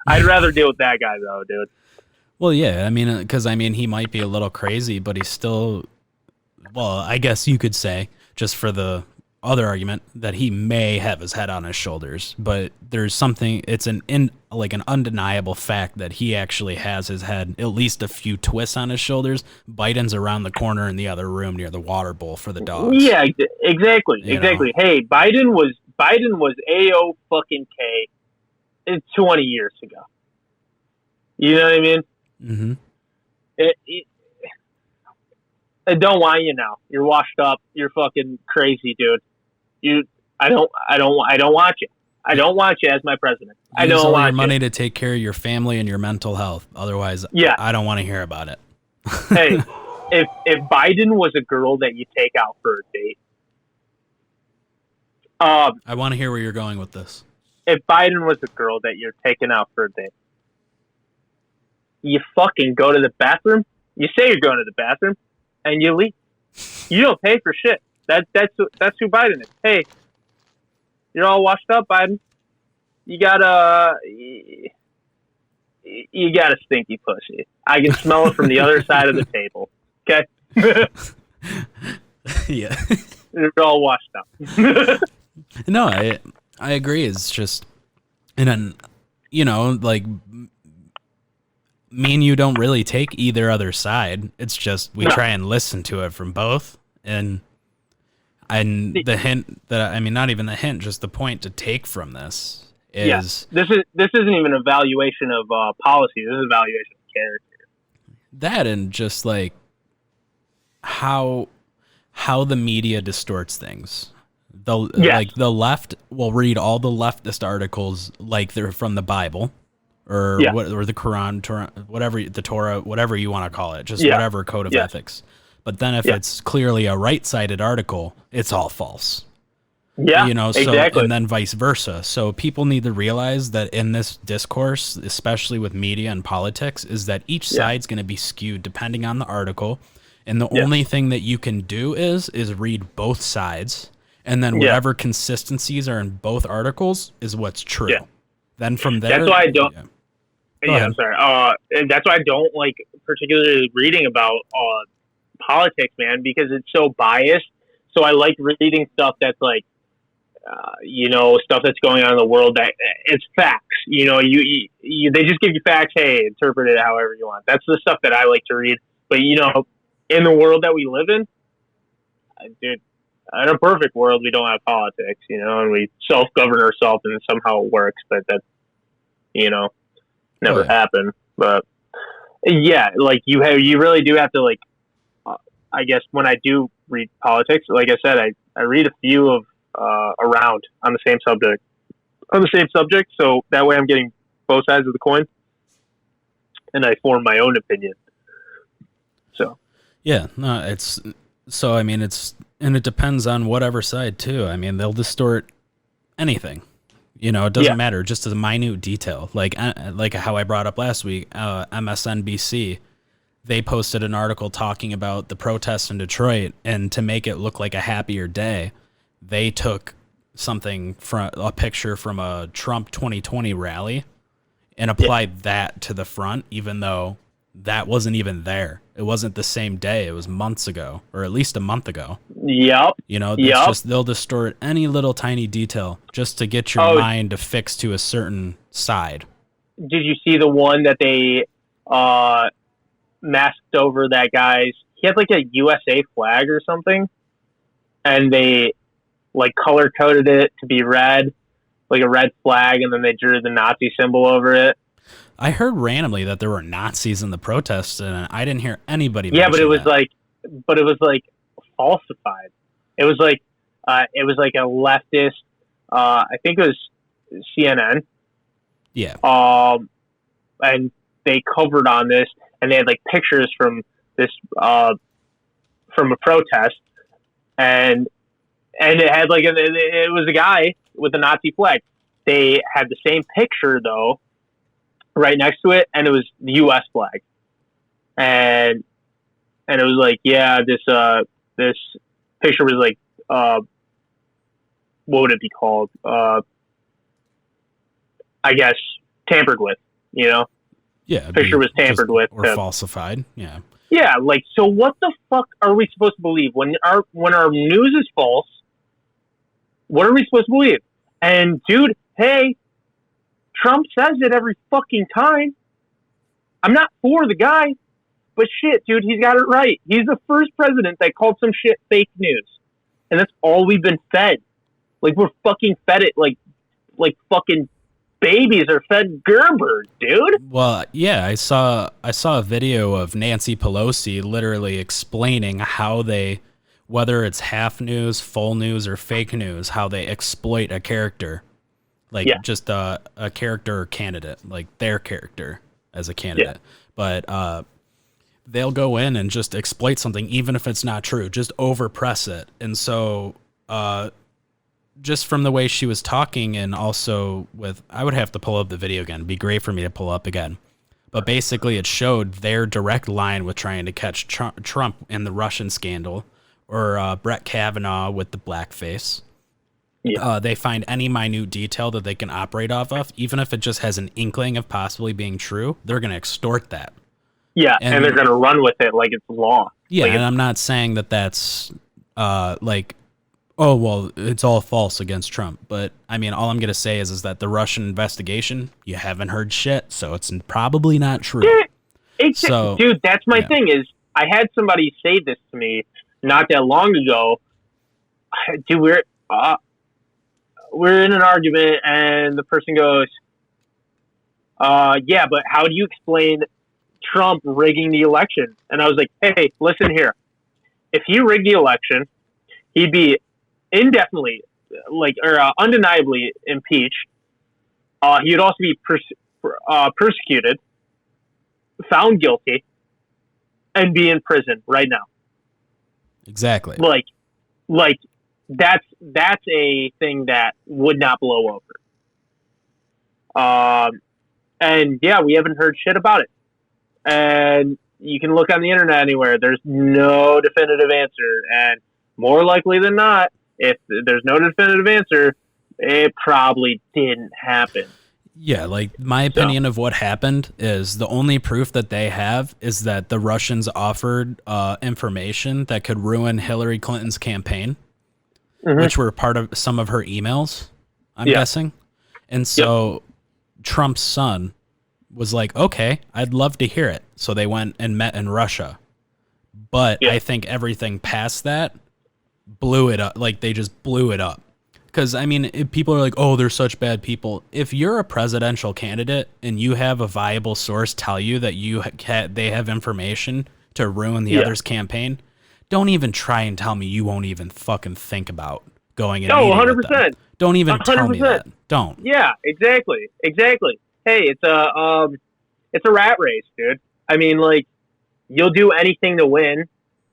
[SPEAKER 3] I'd rather deal with that guy though, dude.
[SPEAKER 1] Well, yeah, I mean, because he might be a little crazy, but he's still, well, I guess you could say, just for the other argument, that he may have his head on his shoulders, but there's something, it's an undeniable fact that he actually has his head at least a few twists on his shoulders. Biden's around the corner in the other room near the water bowl for the dogs.
[SPEAKER 3] Yeah, exactly. Exactly. Hey, Biden was AO fucking K 20 years ago. You know what I mean?
[SPEAKER 1] Mm-hmm.
[SPEAKER 3] I don't want you now. You're washed up. You're fucking crazy, dude. I don't want you. I don't want you as my president. I don't want
[SPEAKER 1] your money to take care of your family and your mental health. Otherwise, I don't want to hear about it.
[SPEAKER 3] Hey, if Biden was a girl that you take out for a date,
[SPEAKER 1] I want to hear where you're going with this.
[SPEAKER 3] If Biden was a girl that you're taking out for a date, you fucking go to the bathroom. You say you're going to the bathroom, and you leave. You don't pay for shit. That's who Biden is. Hey, you're all washed up, Biden. You got a stinky pussy. I can smell it from the other side of the table. Okay.
[SPEAKER 1] Yeah.
[SPEAKER 3] You're all washed up.
[SPEAKER 1] No, I agree. It's just, and then, like, me and you don't really take either other side. It's just we try and listen to it from both, and the hint that not even the hint, just the point to take from this is
[SPEAKER 3] this isn't even an evaluation of policy. This is an evaluation of character.
[SPEAKER 1] That, and just like how the media distorts things. Like the left will read all the leftist articles like they're from the Bible or the Quran, whatever, the Torah, whatever you want to call it, just whatever code of ethics. But then if it's clearly a right-sided article, it's all false.
[SPEAKER 3] Yeah,
[SPEAKER 1] So
[SPEAKER 3] exactly.
[SPEAKER 1] and then vice versa. So people need to realize that in this discourse, especially with media and politics, is that each
[SPEAKER 3] Yeah,
[SPEAKER 1] side's going to be skewed depending on the article, and the
[SPEAKER 3] yeah,
[SPEAKER 1] only thing that you can do is read both sides, and then
[SPEAKER 3] yeah,
[SPEAKER 1] whatever consistencies are in both articles is what's
[SPEAKER 3] yeah.
[SPEAKER 1] true. Then from
[SPEAKER 3] That's
[SPEAKER 1] there,
[SPEAKER 3] why I don't.
[SPEAKER 1] yeah. Go
[SPEAKER 3] Yeah, I'm
[SPEAKER 1] ahead.
[SPEAKER 3] sorry. And that's why I don't like particularly reading about politics, man, because it's so biased. So I like reading stuff that's like, stuff that's going on in the world that it's facts. They just give you facts. Hey, interpret it however you want. That's the stuff that I like to read. But in the world that we live in, dude, in a perfect world, we don't have politics, and we self-govern ourselves, and somehow it works. But that,
[SPEAKER 1] Oh
[SPEAKER 3] never
[SPEAKER 1] yeah.
[SPEAKER 3] happened. But yeah, like you really do have to like. I guess when I do read politics, like I said, I read a few of around on the same subject, so that way I'm getting both sides of the coin, and I form my own opinion. So
[SPEAKER 1] Yeah, no, it's so I mean and it depends on whatever side too. I mean, they'll distort anything. It doesn't
[SPEAKER 3] yeah,
[SPEAKER 1] matter, just a minute detail. Like how I brought up last week, MSNBC, they posted an article talking about the protests in Detroit, and to make it look like a happier day, they took something from a picture from a Trump 2020 rally and
[SPEAKER 3] yeah,
[SPEAKER 1] applied that to the front, even though that wasn't even there. It wasn't the same day. It was months ago, or at least a month ago.
[SPEAKER 3] yep,
[SPEAKER 1] It's
[SPEAKER 3] yep.
[SPEAKER 1] just they'll distort any little tiny detail just to get your
[SPEAKER 3] Oh,
[SPEAKER 1] mind to fix to a certain side.
[SPEAKER 3] did you see the one that they uh masked over that guy's? He had like a USA flag or something, and they like color coded it to be red, like a red flag, and then they drew the Nazi symbol over it.
[SPEAKER 1] I heard randomly that there were Nazis in the protests, and I didn't hear anybody
[SPEAKER 3] Yeah, but it
[SPEAKER 1] mention
[SPEAKER 3] was
[SPEAKER 1] that.
[SPEAKER 3] like, falsified. It was like, a leftist. I think it was CNN.
[SPEAKER 1] Yeah,
[SPEAKER 3] And they covered on this, and they had like pictures from this, from a protest, and it had like it was a guy with a Nazi flag. They had the same picture though, right next to it, and it was the U.S. flag, and it was like, yeah, this picture was like, what would it be called? I guess tampered with.
[SPEAKER 1] yeah,
[SPEAKER 3] Picture was tampered with
[SPEAKER 1] or falsified. Yeah,
[SPEAKER 3] Yeah, like, so what the fuck are we supposed to believe when our news is false? What are we supposed to believe? And dude, hey, Trump says it every fucking time. I'm not for the guy, but shit, dude, he's got it right. He's the first president that called some shit fake news, and that's all we've been fed. Like, we're fucking fed it like fucking babies are fed Gerber, dude.
[SPEAKER 1] well, yeah, I saw a video of Nancy Pelosi literally explaining how they, whether it's half news, full news, or fake news, how they exploit a character, like
[SPEAKER 3] Yeah,
[SPEAKER 1] just a character candidate, like their character as a
[SPEAKER 3] yeah,
[SPEAKER 1] candidate. But they'll go in and just exploit something, even if it's not true, just overpress it. And so, just from the way she was talking, and also I would have to pull up the video again. It'd be great for me to pull up again. But basically, it showed their direct line with trying to catch Trump in the Russian scandal, or Brett Kavanaugh with the blackface.
[SPEAKER 3] yeah.
[SPEAKER 1] They find any minute detail that they can operate off of, even if it just has an inkling of possibly being true. They're going to extort that.
[SPEAKER 3] Yeah, and they're
[SPEAKER 1] And
[SPEAKER 3] gonna run with it like it's law.
[SPEAKER 1] yeah,
[SPEAKER 3] Like
[SPEAKER 1] and I'm not saying that that's like, oh well, it's all false against Trump. But I mean, all I'm gonna say is that the Russian investigation, you haven't heard shit, so it's probably not true. So
[SPEAKER 3] dude, that's my
[SPEAKER 1] yeah,
[SPEAKER 3] thing. Is I had somebody say this to me not that long ago. Dude, we're in an argument, and the person goes, yeah, but how do you explain Trump rigging the election? And I was like, hey, listen here. If he rigged the election, he'd be indefinitely, undeniably impeached. He would also be persecuted, found guilty, and be in prison right now.
[SPEAKER 1] exactly.
[SPEAKER 3] Like that's a thing that would not blow over. And yeah, we haven't heard shit about it. And you can look on the internet anywhere. There's no definitive answer. And more likely than not, if there's no definitive answer, it probably didn't happen.
[SPEAKER 1] Yeah, like my opinion of what happened is the only proof that they have is that the Russians offered information that could ruin Hillary Clinton's campaign, which were part of some of her emails, I'm guessing. And so Trump's son was like, okay, I'd love to hear it. So they went and met in Russia. But I think everything past that blew it up. Like, they just blew it up. Because, I mean, people are like, oh, they're such bad people. If you're a presidential candidate and you have a viable source tell you that they have information to ruin the other's campaign, don't even try and tell me you won't even fucking think about going and meeting
[SPEAKER 3] 100%.
[SPEAKER 1] with them. Don't even 100%. Tell me that. Don't.
[SPEAKER 3] Yeah, exactly. Hey, it's a rat race, dude. I mean, like, you'll do anything to win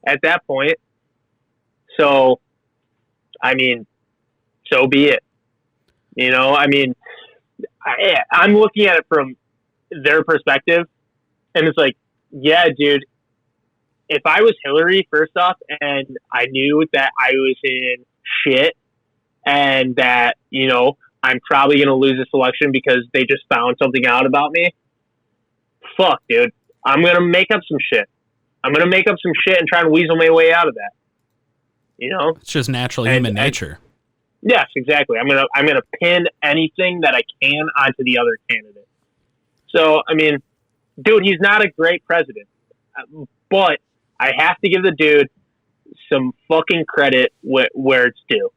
[SPEAKER 3] at that point. So, I mean, so be it. You know, I mean, I'm looking at it from their perspective, and it's like, yeah, dude, if I was Hillary, first off, and I knew that I was in shit and that, you know, I'm probably going to lose this election because they just found something out about me, fuck, dude. I'm going to make up some shit. I'm going to make up some shit and try and weasel my way out of that. You know?
[SPEAKER 1] It's just natural human nature.
[SPEAKER 3] Yes, exactly. I'm gonna pin anything that I can onto the other candidate. So, I mean, dude, he's not a great president, but I have to give the dude some fucking credit where it's due.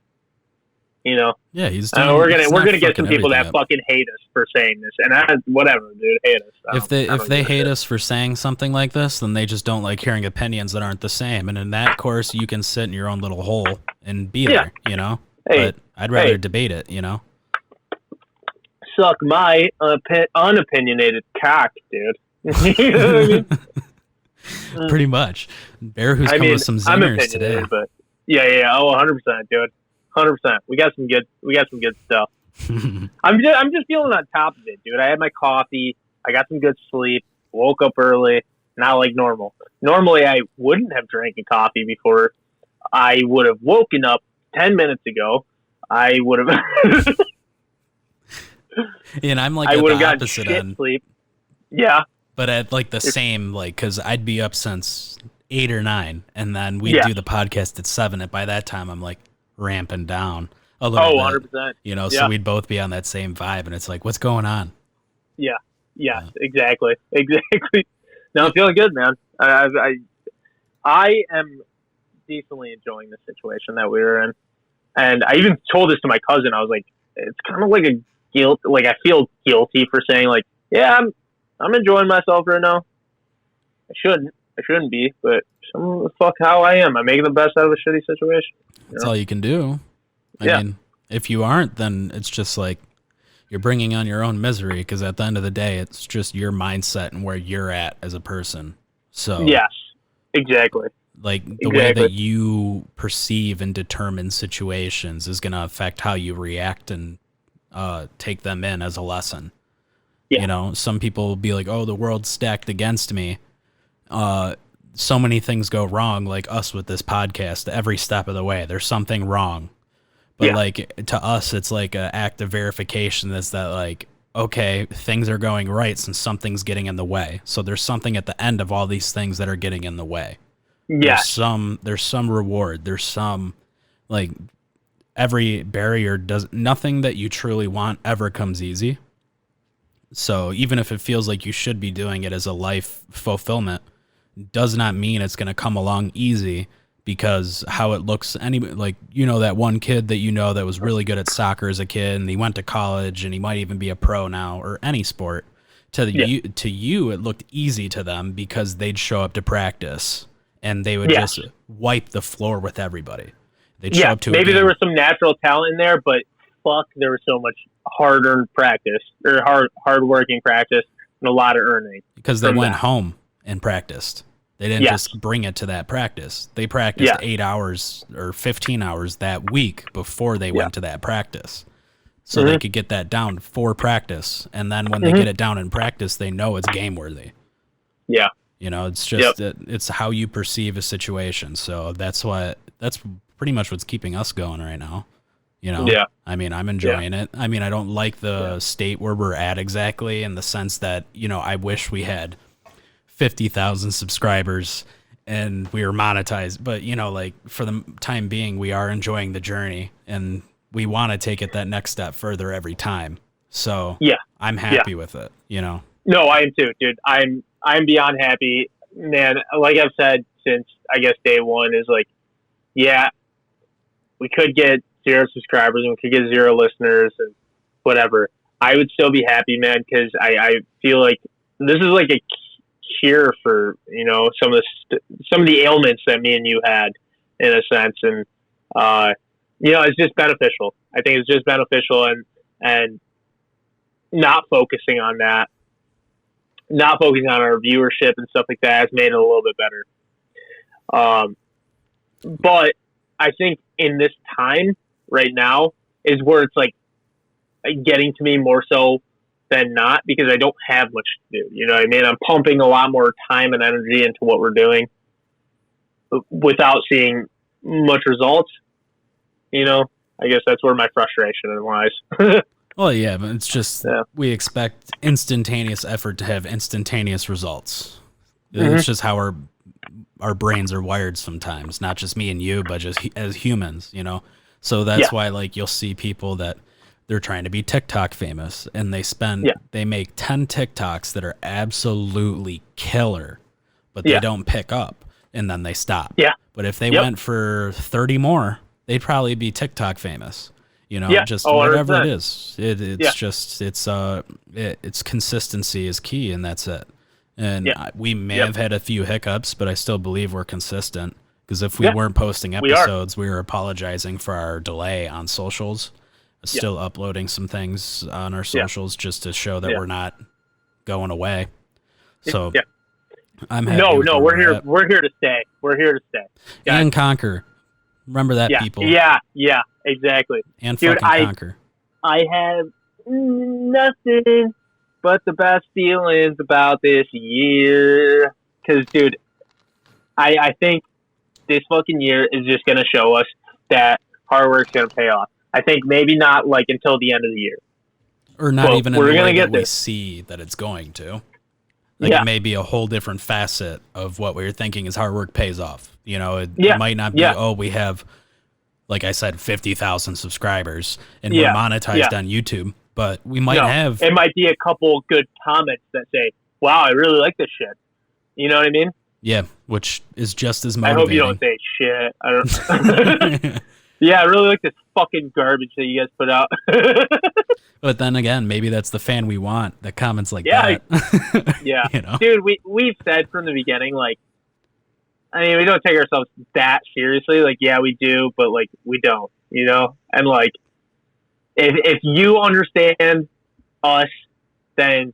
[SPEAKER 3] You know?
[SPEAKER 1] Yeah, he's.
[SPEAKER 3] We're gonna get some people that fucking hate us for saying this, and whatever, dude, hate us.
[SPEAKER 1] If they hate us for saying something like this, then they just don't like hearing opinions that aren't the same. And in that course, you can sit in your own little hole and be there. You know. But I'd rather debate it, you know?
[SPEAKER 3] Suck my unopinionated cock, dude. You know what I mean?
[SPEAKER 1] Pretty much. Bear who's come with some zingers today.
[SPEAKER 3] But yeah. Oh, 100%, dude. 100%. We got some good stuff. I'm just feeling on top of it, dude. I had my coffee. I got some good sleep. Woke up early. Not like normal. Normally, I wouldn't have drank a coffee before I would have woken up 10 minutes ago. I would have.
[SPEAKER 1] And I'm like, I would have gotten shit
[SPEAKER 3] sleep. Yeah.
[SPEAKER 1] But at like the same, like, because I'd be up since 8 or 9, and then we'd do the podcast at 7. And by that time, I'm like ramping down a little bit. 100%. You know, so we'd both be on that same vibe, and it's like, what's going on?
[SPEAKER 3] Yeah. Yeah. Exactly. No, I'm feeling good, man. I am decently enjoying the situation that we were in, and I even told this to my cousin. I was like, it's kind of like a guilt, like I feel guilty for saying like, yeah, I'm enjoying myself right now. I shouldn't be, but fuck how I am. I'm making the best out of a shitty situation.
[SPEAKER 1] That's all you can do. I mean, if you aren't, then it's just like you're bringing on your own misery, because at the end of the day, it's just your mindset and where you're at as a person. So
[SPEAKER 3] yes, exactly.
[SPEAKER 1] Like the way that you perceive and determine situations is going to affect how you react and take them in as a lesson. Yeah. You know, some people will be like, oh, the world's stacked against me. So many things go wrong, like us with this podcast, every step of the way. There's something wrong. But like to us, it's like an act of verification is that like, okay, things are going right since something's getting in the way. So there's something at the end of all these things that are getting in the way. Yeah. There's some reward. There's some, like, every barrier nothing that you truly want ever comes easy. So even if it feels like you should be doing it as a life fulfillment, does not mean it's going to come along easy, because how it looks, like, you know, that one kid that, you know, that was really good at soccer as a kid, and he went to college and he might even be a pro now, or any sport. To you, it looked easy to them because they'd show up to practice and they would just wipe the floor with everybody. They'd show up to
[SPEAKER 3] maybe there was some natural talent in there, but fuck, there was so much hard-earned practice, or hard-working practice, and a lot of earning.
[SPEAKER 1] Because they went home and practiced. They didn't just bring it to that practice. They practiced 8 hours or 15 hours that week before they went to that practice. So they could get that down for practice. And then when they get it down in practice, they know it's game worthy.
[SPEAKER 3] Yeah.
[SPEAKER 1] You know, it's just it's how you perceive a situation. So that's pretty much what's keeping us going right now. You know, I mean, I'm enjoying it. I mean, I don't like the state where we're at exactly, in the sense that, you know, I wish we had 50,000 subscribers and we were monetized. But, you know, like, for the time being, we are enjoying the journey and we want to take it that next step further every time. So I'm happy with it, you know?
[SPEAKER 3] No, I am too, dude. I'm beyond happy, man. Like I've said since, I guess, day one, is like, we could get 0 subscribers and we could get 0 listeners and whatever. I would still be happy, man, because I feel like this is like a cure for, you know, some of the ailments that me and you had, in a sense, and you know, it's just beneficial. I think it's just beneficial, and not focusing on that, not focusing on our viewership and stuff like that, has made it a little bit better. But I think in this time right now is where it's like getting to me more so than not, because I don't have much to do. You know what I mean? I'm pumping a lot more time and energy into what we're doing without seeing much results. You know, I guess that's where my frustration lies.
[SPEAKER 1] Well, yeah, but it's just we expect instantaneous effort to have instantaneous results. It's just how our brains are wired sometimes, not just me and you, but just as humans, you know? So that's why, like, you'll see people that they're trying to be TikTok famous, and they make 10 TikToks that are absolutely killer, but they don't pick up, and then they stop. Yeah. But if they went for 30 more, they'd probably be TikTok famous. You know, just whatever it is. It's consistency is key, and that's it. And we may have had a few hiccups, but I still believe we're consistent. Because if we weren't posting episodes, we were apologizing for our delay on socials. Still uploading some things on our socials just to show that we're not going away. So I'm happy.
[SPEAKER 3] No, we're here. We're here to stay. We're here to stay.
[SPEAKER 1] And conquer. Remember that, people.
[SPEAKER 3] Yeah, exactly.
[SPEAKER 1] And dude, fucking conquer.
[SPEAKER 3] I have nothing but the best feelings about this year. Because, dude, I think this fucking year is just going to show us that hard work's going to pay off. I think maybe not, like, until the end of the year.
[SPEAKER 1] Or not even in the way that we see that it's going to. Like, it may be a whole different facet of what we're thinking is hard work pays off. You know, it might not be, we have, like I said, 50,000 subscribers and we're monetized on YouTube. But we might have...
[SPEAKER 3] It might be a couple good comments that say, wow, I really like this shit. You know what I mean?
[SPEAKER 1] Yeah, which is just as motivating.
[SPEAKER 3] I hope you don't say shit. I don't... Yeah, I really like this fucking garbage that you guys put out.
[SPEAKER 1] But then again, maybe that's the fan we want that comments like that.
[SPEAKER 3] Yeah.
[SPEAKER 1] You know?
[SPEAKER 3] Dude, we've said from the beginning, like, I mean, we don't take ourselves that seriously. Like, yeah, we do, but, like, we don't, you know? And, like, if you understand us, then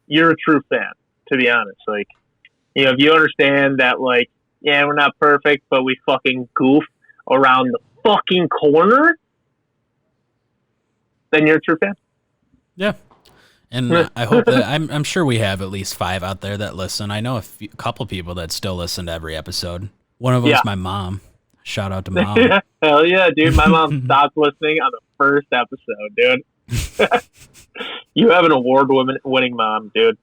[SPEAKER 3] you're a true fan, to be honest. Like, you know, if you understand that, like, yeah, we're not perfect, but we fucking goof around the fucking corner, then you're a true fan.
[SPEAKER 1] Yeah. And I hope that I'm sure we have at least 5 out there that listen. I know a couple people that still listen to every episode. One of them is my mom. Shout out to Mom.
[SPEAKER 3] Hell yeah, dude. My mom stopped listening on the first episode, dude. You have an award-winning mom, dude.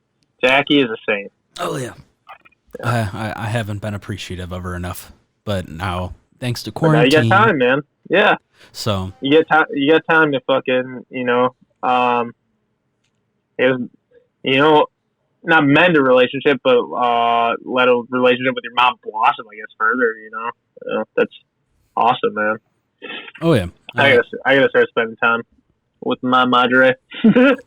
[SPEAKER 3] Jackie is a saint.
[SPEAKER 1] Oh, yeah. I haven't been appreciative of her enough, but now, thanks to quarantine.
[SPEAKER 3] Now you got time, man. Yeah.
[SPEAKER 1] So
[SPEAKER 3] you got time to fucking, you know, not mend a relationship, but let a relationship with your mom blossom, I guess, further. You know, that's awesome, man.
[SPEAKER 1] Oh yeah,
[SPEAKER 3] I gotta start spending time with my madre.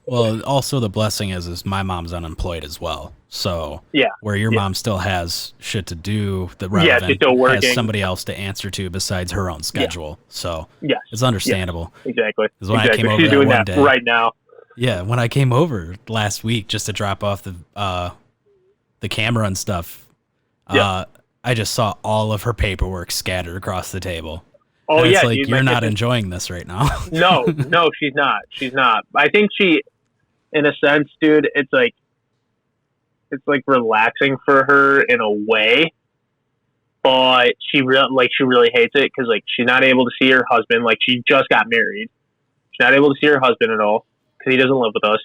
[SPEAKER 1] Well, also the blessing is my mom's unemployed as well. So where your mom still has shit to do, the relevant
[SPEAKER 3] she's still working.
[SPEAKER 1] Has somebody else to answer to besides her own schedule. So it's understandable.
[SPEAKER 3] Exactly.
[SPEAKER 1] Because when I came over
[SPEAKER 3] she's doing that
[SPEAKER 1] day,
[SPEAKER 3] right now.
[SPEAKER 1] Yeah, when I came over last week just to drop off the camera and stuff, I just saw all of her paperwork scattered across the table.
[SPEAKER 3] Oh,
[SPEAKER 1] and it's
[SPEAKER 3] yeah,
[SPEAKER 1] like,
[SPEAKER 3] dude,
[SPEAKER 1] you're not enjoying this right now.
[SPEAKER 3] No, she's not. She's not. I think she, in a sense, dude, it's like relaxing for her in a way, but she really hates it because like she's not able to see her husband. Like, she just got married. She's not able to see her husband at all because he doesn't live with us.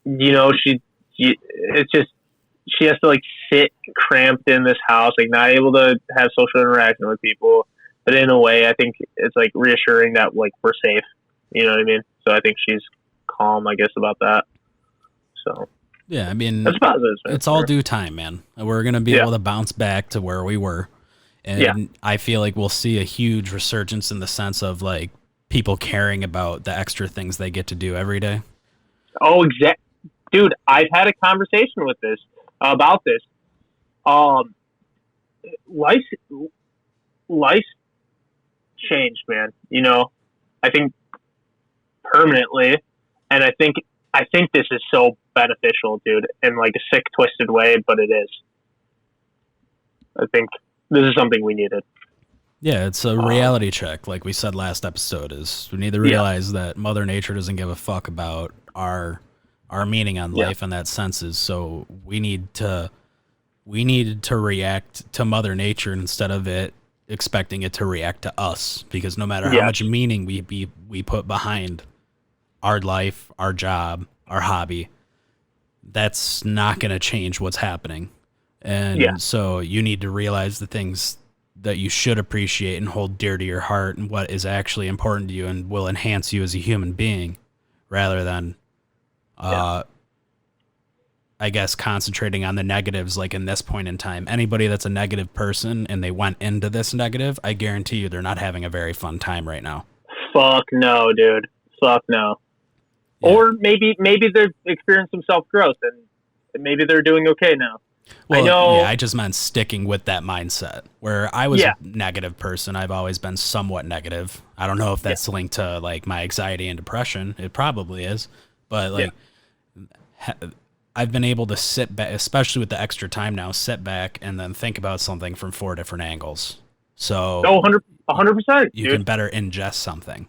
[SPEAKER 3] It's just, she has to like sit cramped in this house, like not able to have social interaction with people. But in a way, I think it's like reassuring that like we're safe. You know what I mean? So I think she's calm, I guess, about that. So
[SPEAKER 1] yeah, I mean,
[SPEAKER 3] that's positive.
[SPEAKER 1] It's all due time, man. We're gonna be able to bounce back to where we were, and I feel like we'll see a huge resurgence in the sense of like people caring about the extra things they get to do every day.
[SPEAKER 3] Oh, dude, I've had a conversation about this. Life's changed, man. You know, I think permanently, and I think this is so beneficial, dude, in like a sick, twisted way, but it is. I think this is something we needed.
[SPEAKER 1] Yeah, it's a reality check, like we said last episode. Is we need to realize that Mother Nature doesn't give a fuck about our meaning on life in that senses. So we need to react to Mother Nature instead of it expecting it to react to us, because no matter how much meaning we put behind our life, our job, our hobby, that's not going to change what's happening. And so you need to realize the things that you should appreciate and hold dear to your heart and what is actually important to you and will enhance you as a human being, rather than I guess concentrating on the negatives. Like in this point in time, anybody that's a negative person and they went into this negative, I guarantee you they're not having a very fun time right now. Fuck
[SPEAKER 3] no, dude. Fuck no. Yeah. Or maybe they're experiencing some self-growth and maybe they're doing okay now.
[SPEAKER 1] Well, I just meant sticking with that mindset. Where I was a negative person, I've always been somewhat negative. I don't know if that's linked to like my anxiety and depression. It probably is. But like I've been able to sit back, especially with the extra time now, sit back and then think about something from 4 different angles. So
[SPEAKER 3] 100%.
[SPEAKER 1] You can better ingest something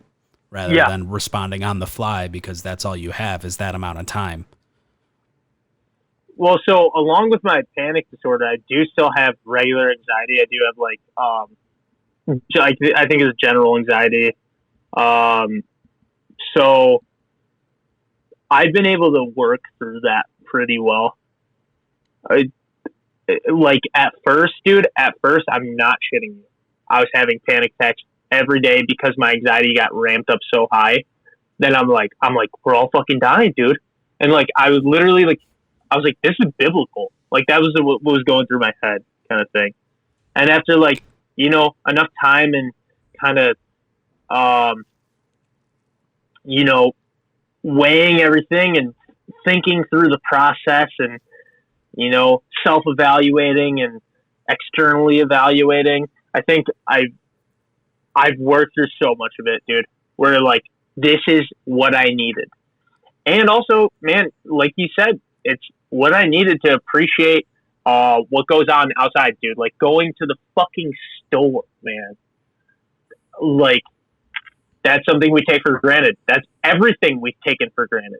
[SPEAKER 1] rather than responding on the fly, because that's all you have is that amount of time.
[SPEAKER 3] Well, so along with my panic disorder, I do still have regular anxiety. I do have I think it's general anxiety. So I've been able to work through that pretty well. At first, I'm not shitting you. I was having panic attacks every day because my anxiety got ramped up so high. Then I'm like, we're all fucking dying, dude. And like, I was literally like, I was like, this is biblical. Like, that was what was going through my head, kind of thing. And after like, enough time and kind of, weighing everything and thinking through the process and, self-evaluating and externally evaluating, I think I've worked through so much of it, dude, where like, this is what I needed. And also, man, like you said, it's what I needed to appreciate what goes on outside, dude. Like going to the fucking store, man. Like, that's something we take for granted. That's everything we've taken for granted.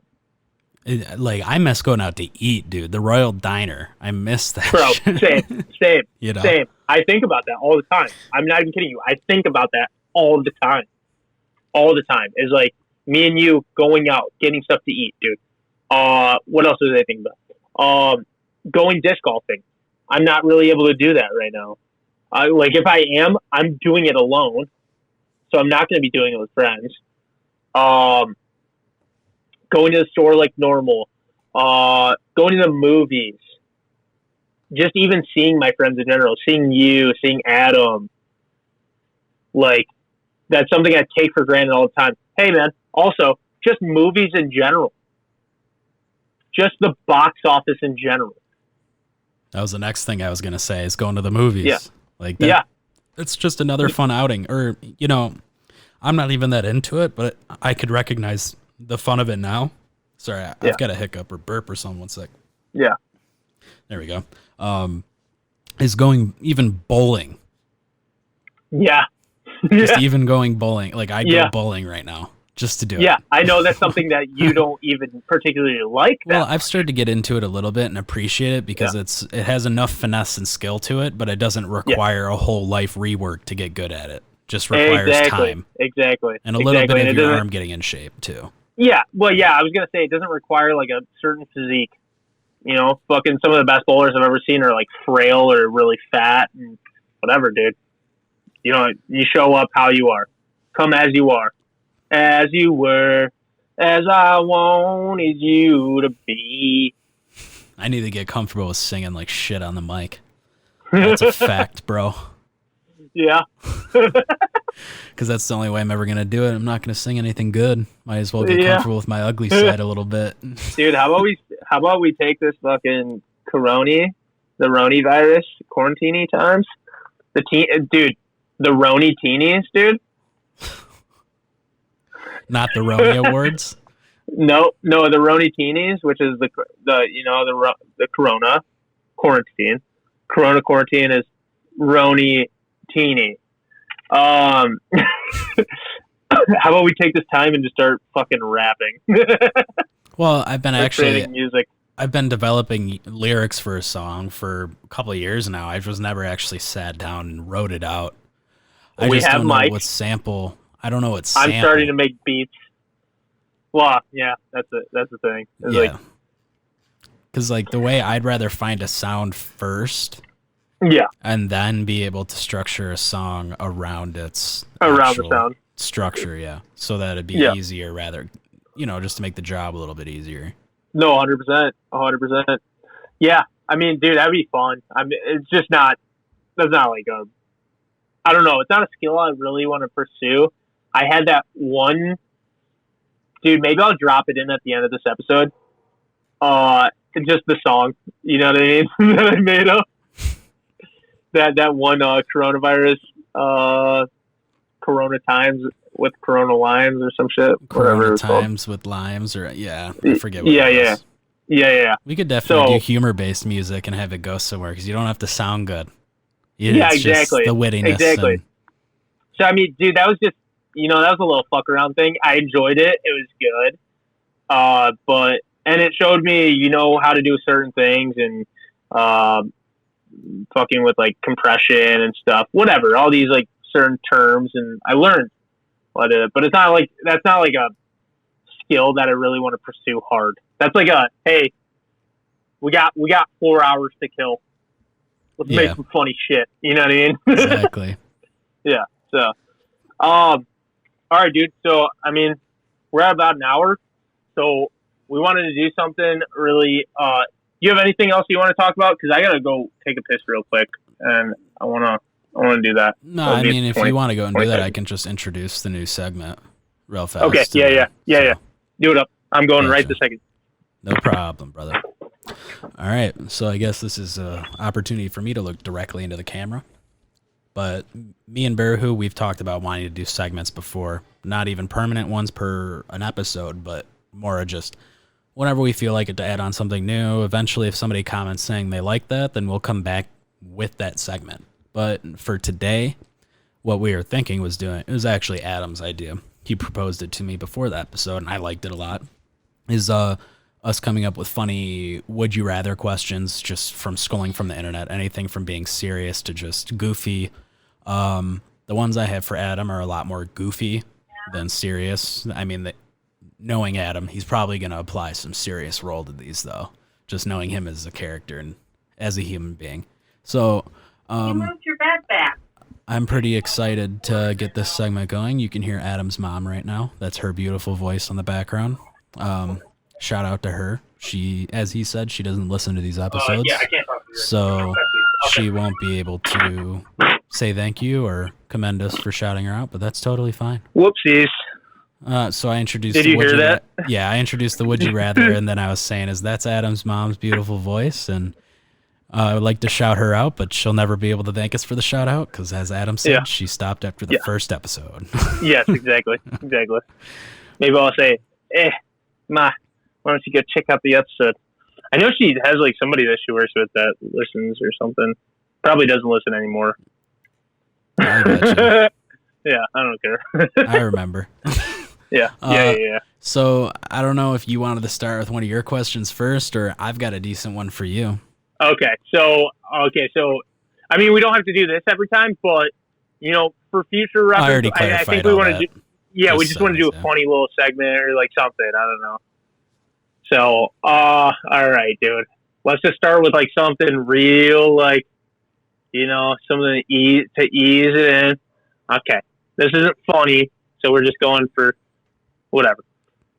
[SPEAKER 1] Like, I miss going out to eat, dude. The Royal Diner. I miss that.
[SPEAKER 3] Bro,
[SPEAKER 1] shit.
[SPEAKER 3] Same.
[SPEAKER 1] You know?
[SPEAKER 3] Same. I think about that all the time. I'm not even kidding you. I think about that all the time. All the time. It's like me and you going out, getting stuff to eat, dude. What else was I thinking about? Going disc golfing. I'm not really able to do that right now. Like, if I am, I'm doing it alone. So I'm not going to be doing it with friends. Going to the store like normal. Going to the movies. Just even seeing my friends in general. Seeing you, seeing Adam. Like, that's something I take for granted all the time. Hey, man, also, just movies in general. Just the box office in general.
[SPEAKER 1] That was the next thing I was going to say, is going to the movies.
[SPEAKER 3] Yeah.
[SPEAKER 1] Like that, yeah. It's just another fun outing. Or, I'm not even that into it, but I could recognize the fun of it now. Sorry, I've got a hiccup or burp or something. 1 sec.
[SPEAKER 3] Yeah.
[SPEAKER 1] There we go. Is going even bowling.
[SPEAKER 3] Yeah.
[SPEAKER 1] Just even going bowling. Like, I'd go bowling right now just to do it.
[SPEAKER 3] Yeah, I know that's something that you don't even particularly like.
[SPEAKER 1] Well, I've started to get into it a little bit and appreciate it because it has enough finesse and skill to it, but it doesn't require a whole life rework to get good at it. Just requires time.
[SPEAKER 3] Exactly.
[SPEAKER 1] And a little bit of your arm getting in shape, too.
[SPEAKER 3] Yeah, well, yeah, I was going to say, it doesn't require, like, a certain physique. You know, fucking some of the best bowlers I've ever seen are, like, frail or really fat and whatever, dude. You know, you show up how you are. Come as you are. As you were. As I wanted you to be.
[SPEAKER 1] I need to get comfortable with singing like shit on the mic. That's a fact, bro.
[SPEAKER 3] Yeah.
[SPEAKER 1] Because that's the only way I'm ever going to do it. I'm not going to sing anything good. Might as well get comfortable with my ugly side a little bit.
[SPEAKER 3] Dude, how about we take this fucking the Roni virus, quarantine times? The Roni teenies, dude.
[SPEAKER 1] Not the Roni Awards?
[SPEAKER 3] No, the Roni teenies, which is the Corona quarantine. Corona quarantine is Roni teeny. How about we take this time and just start fucking rapping?
[SPEAKER 1] Well, I've been
[SPEAKER 3] creating music.
[SPEAKER 1] I've been developing lyrics for a song for a couple of years now. I just never actually sat down and wrote it out. I just don't know what sample. I don't know what sample.
[SPEAKER 3] I'm starting to make beats. Well, yeah, that's it. That's the thing.
[SPEAKER 1] Yeah. Because like the way I'd rather find a sound first.
[SPEAKER 3] Yeah.
[SPEAKER 1] And then be able to structure a song around its
[SPEAKER 3] the sound
[SPEAKER 1] structure, yeah. So that it'd be easier rather, just to make the job a little bit easier.
[SPEAKER 3] No, 100%. 100%. Yeah. I mean, dude, that'd be fun. I mean, it's just not, that's not like I don't know. It's not a skill I really want to pursue. I had that one, dude, maybe I'll drop it in at the end of this episode. Just the song, you know what I mean? That I made up. That one coronavirus, Corona Times with Corona Limes or some shit.
[SPEAKER 1] Corona Times with Limes or I forget what it was.
[SPEAKER 3] Yeah.
[SPEAKER 1] We could definitely do humor-based music and have it go somewhere because you don't have to sound good.
[SPEAKER 3] It's
[SPEAKER 1] exactly. Just the wittiness.
[SPEAKER 3] Exactly. So, I mean, dude, that was just, that was a little fuck around thing. I enjoyed it. It was good. And it showed me, how to do certain things and, fucking with like compression and stuff, whatever, all these like certain terms, and I learned what it is, but that's not like a skill that I really want to pursue hard. That's like hey, we got 4 hours to kill. Let's make some funny shit. You know what I mean?
[SPEAKER 1] Exactly.
[SPEAKER 3] Yeah. So, all right, dude. So, I mean, we're at about an hour, so we wanted to do something really, you have anything else you want to talk about? Because I gotta go take a piss real quick, and I wanna do that.
[SPEAKER 1] No, I mean, if you want to go and do that, I can just introduce the new segment real fast.
[SPEAKER 3] Okay, yeah. Do it up. I'm going right this second.
[SPEAKER 1] No problem, brother. All right, so I guess this is an opportunity for me to look directly into the camera. But me and Barahu, we've talked about wanting to do segments before, not even permanent ones per an episode, but more just whenever we feel like it to add on something new. Eventually, if somebody comments saying they like that, then we'll come back with that segment. But for today, what we were thinking was doing, it was actually Adam's idea. He proposed it to me before the episode, and I liked it a lot, is us coming up with funny would you rather questions just from scrolling from the internet, anything from being serious to just goofy. The ones I have for Adam are a lot more goofy than serious. I mean, knowing Adam, he's probably going to apply some serious role to these, though. Just knowing him as a character and as a human being. So,
[SPEAKER 4] you moved your bed back.
[SPEAKER 1] I'm pretty excited to get this segment going. You can hear Adam's mom right now. That's her beautiful voice on the background. Shout out to her. She, as he said, she doesn't listen to these episodes.
[SPEAKER 3] I can't talk to you.
[SPEAKER 1] So she won't be able to say thank you or commend us for shouting her out, but that's totally fine.
[SPEAKER 3] Whoopsies.
[SPEAKER 1] So I introduced.
[SPEAKER 3] Did you hear that?
[SPEAKER 1] Yeah, I introduced the Would You Rather, and then I was saying, that's Adam's mom's beautiful voice, and I would like to shout her out, but she'll never be able to thank us for the shout out because, as Adam said, she stopped after the first episode.
[SPEAKER 3] Yes, exactly. Maybe I'll say, Ma, why don't you go check out the episode? I know she has like somebody that she works with that listens or something. Probably doesn't listen anymore.
[SPEAKER 1] I gotcha.
[SPEAKER 3] Yeah, I don't care.
[SPEAKER 1] I remember.
[SPEAKER 3] Yeah.
[SPEAKER 1] So I don't know if you wanted to start with one of your questions first, or I've got a decent one for you.
[SPEAKER 3] Okay. So I mean, we don't have to do this every time, but for future reference,
[SPEAKER 1] I already clarified
[SPEAKER 3] I think we want to do. Yeah, we just want to do a
[SPEAKER 1] yeah.
[SPEAKER 3] funny little segment or like something. I don't know. So, all right, dude. Let's just start with like something real, like something to ease it in. Okay, this isn't funny, so we're just going for whatever.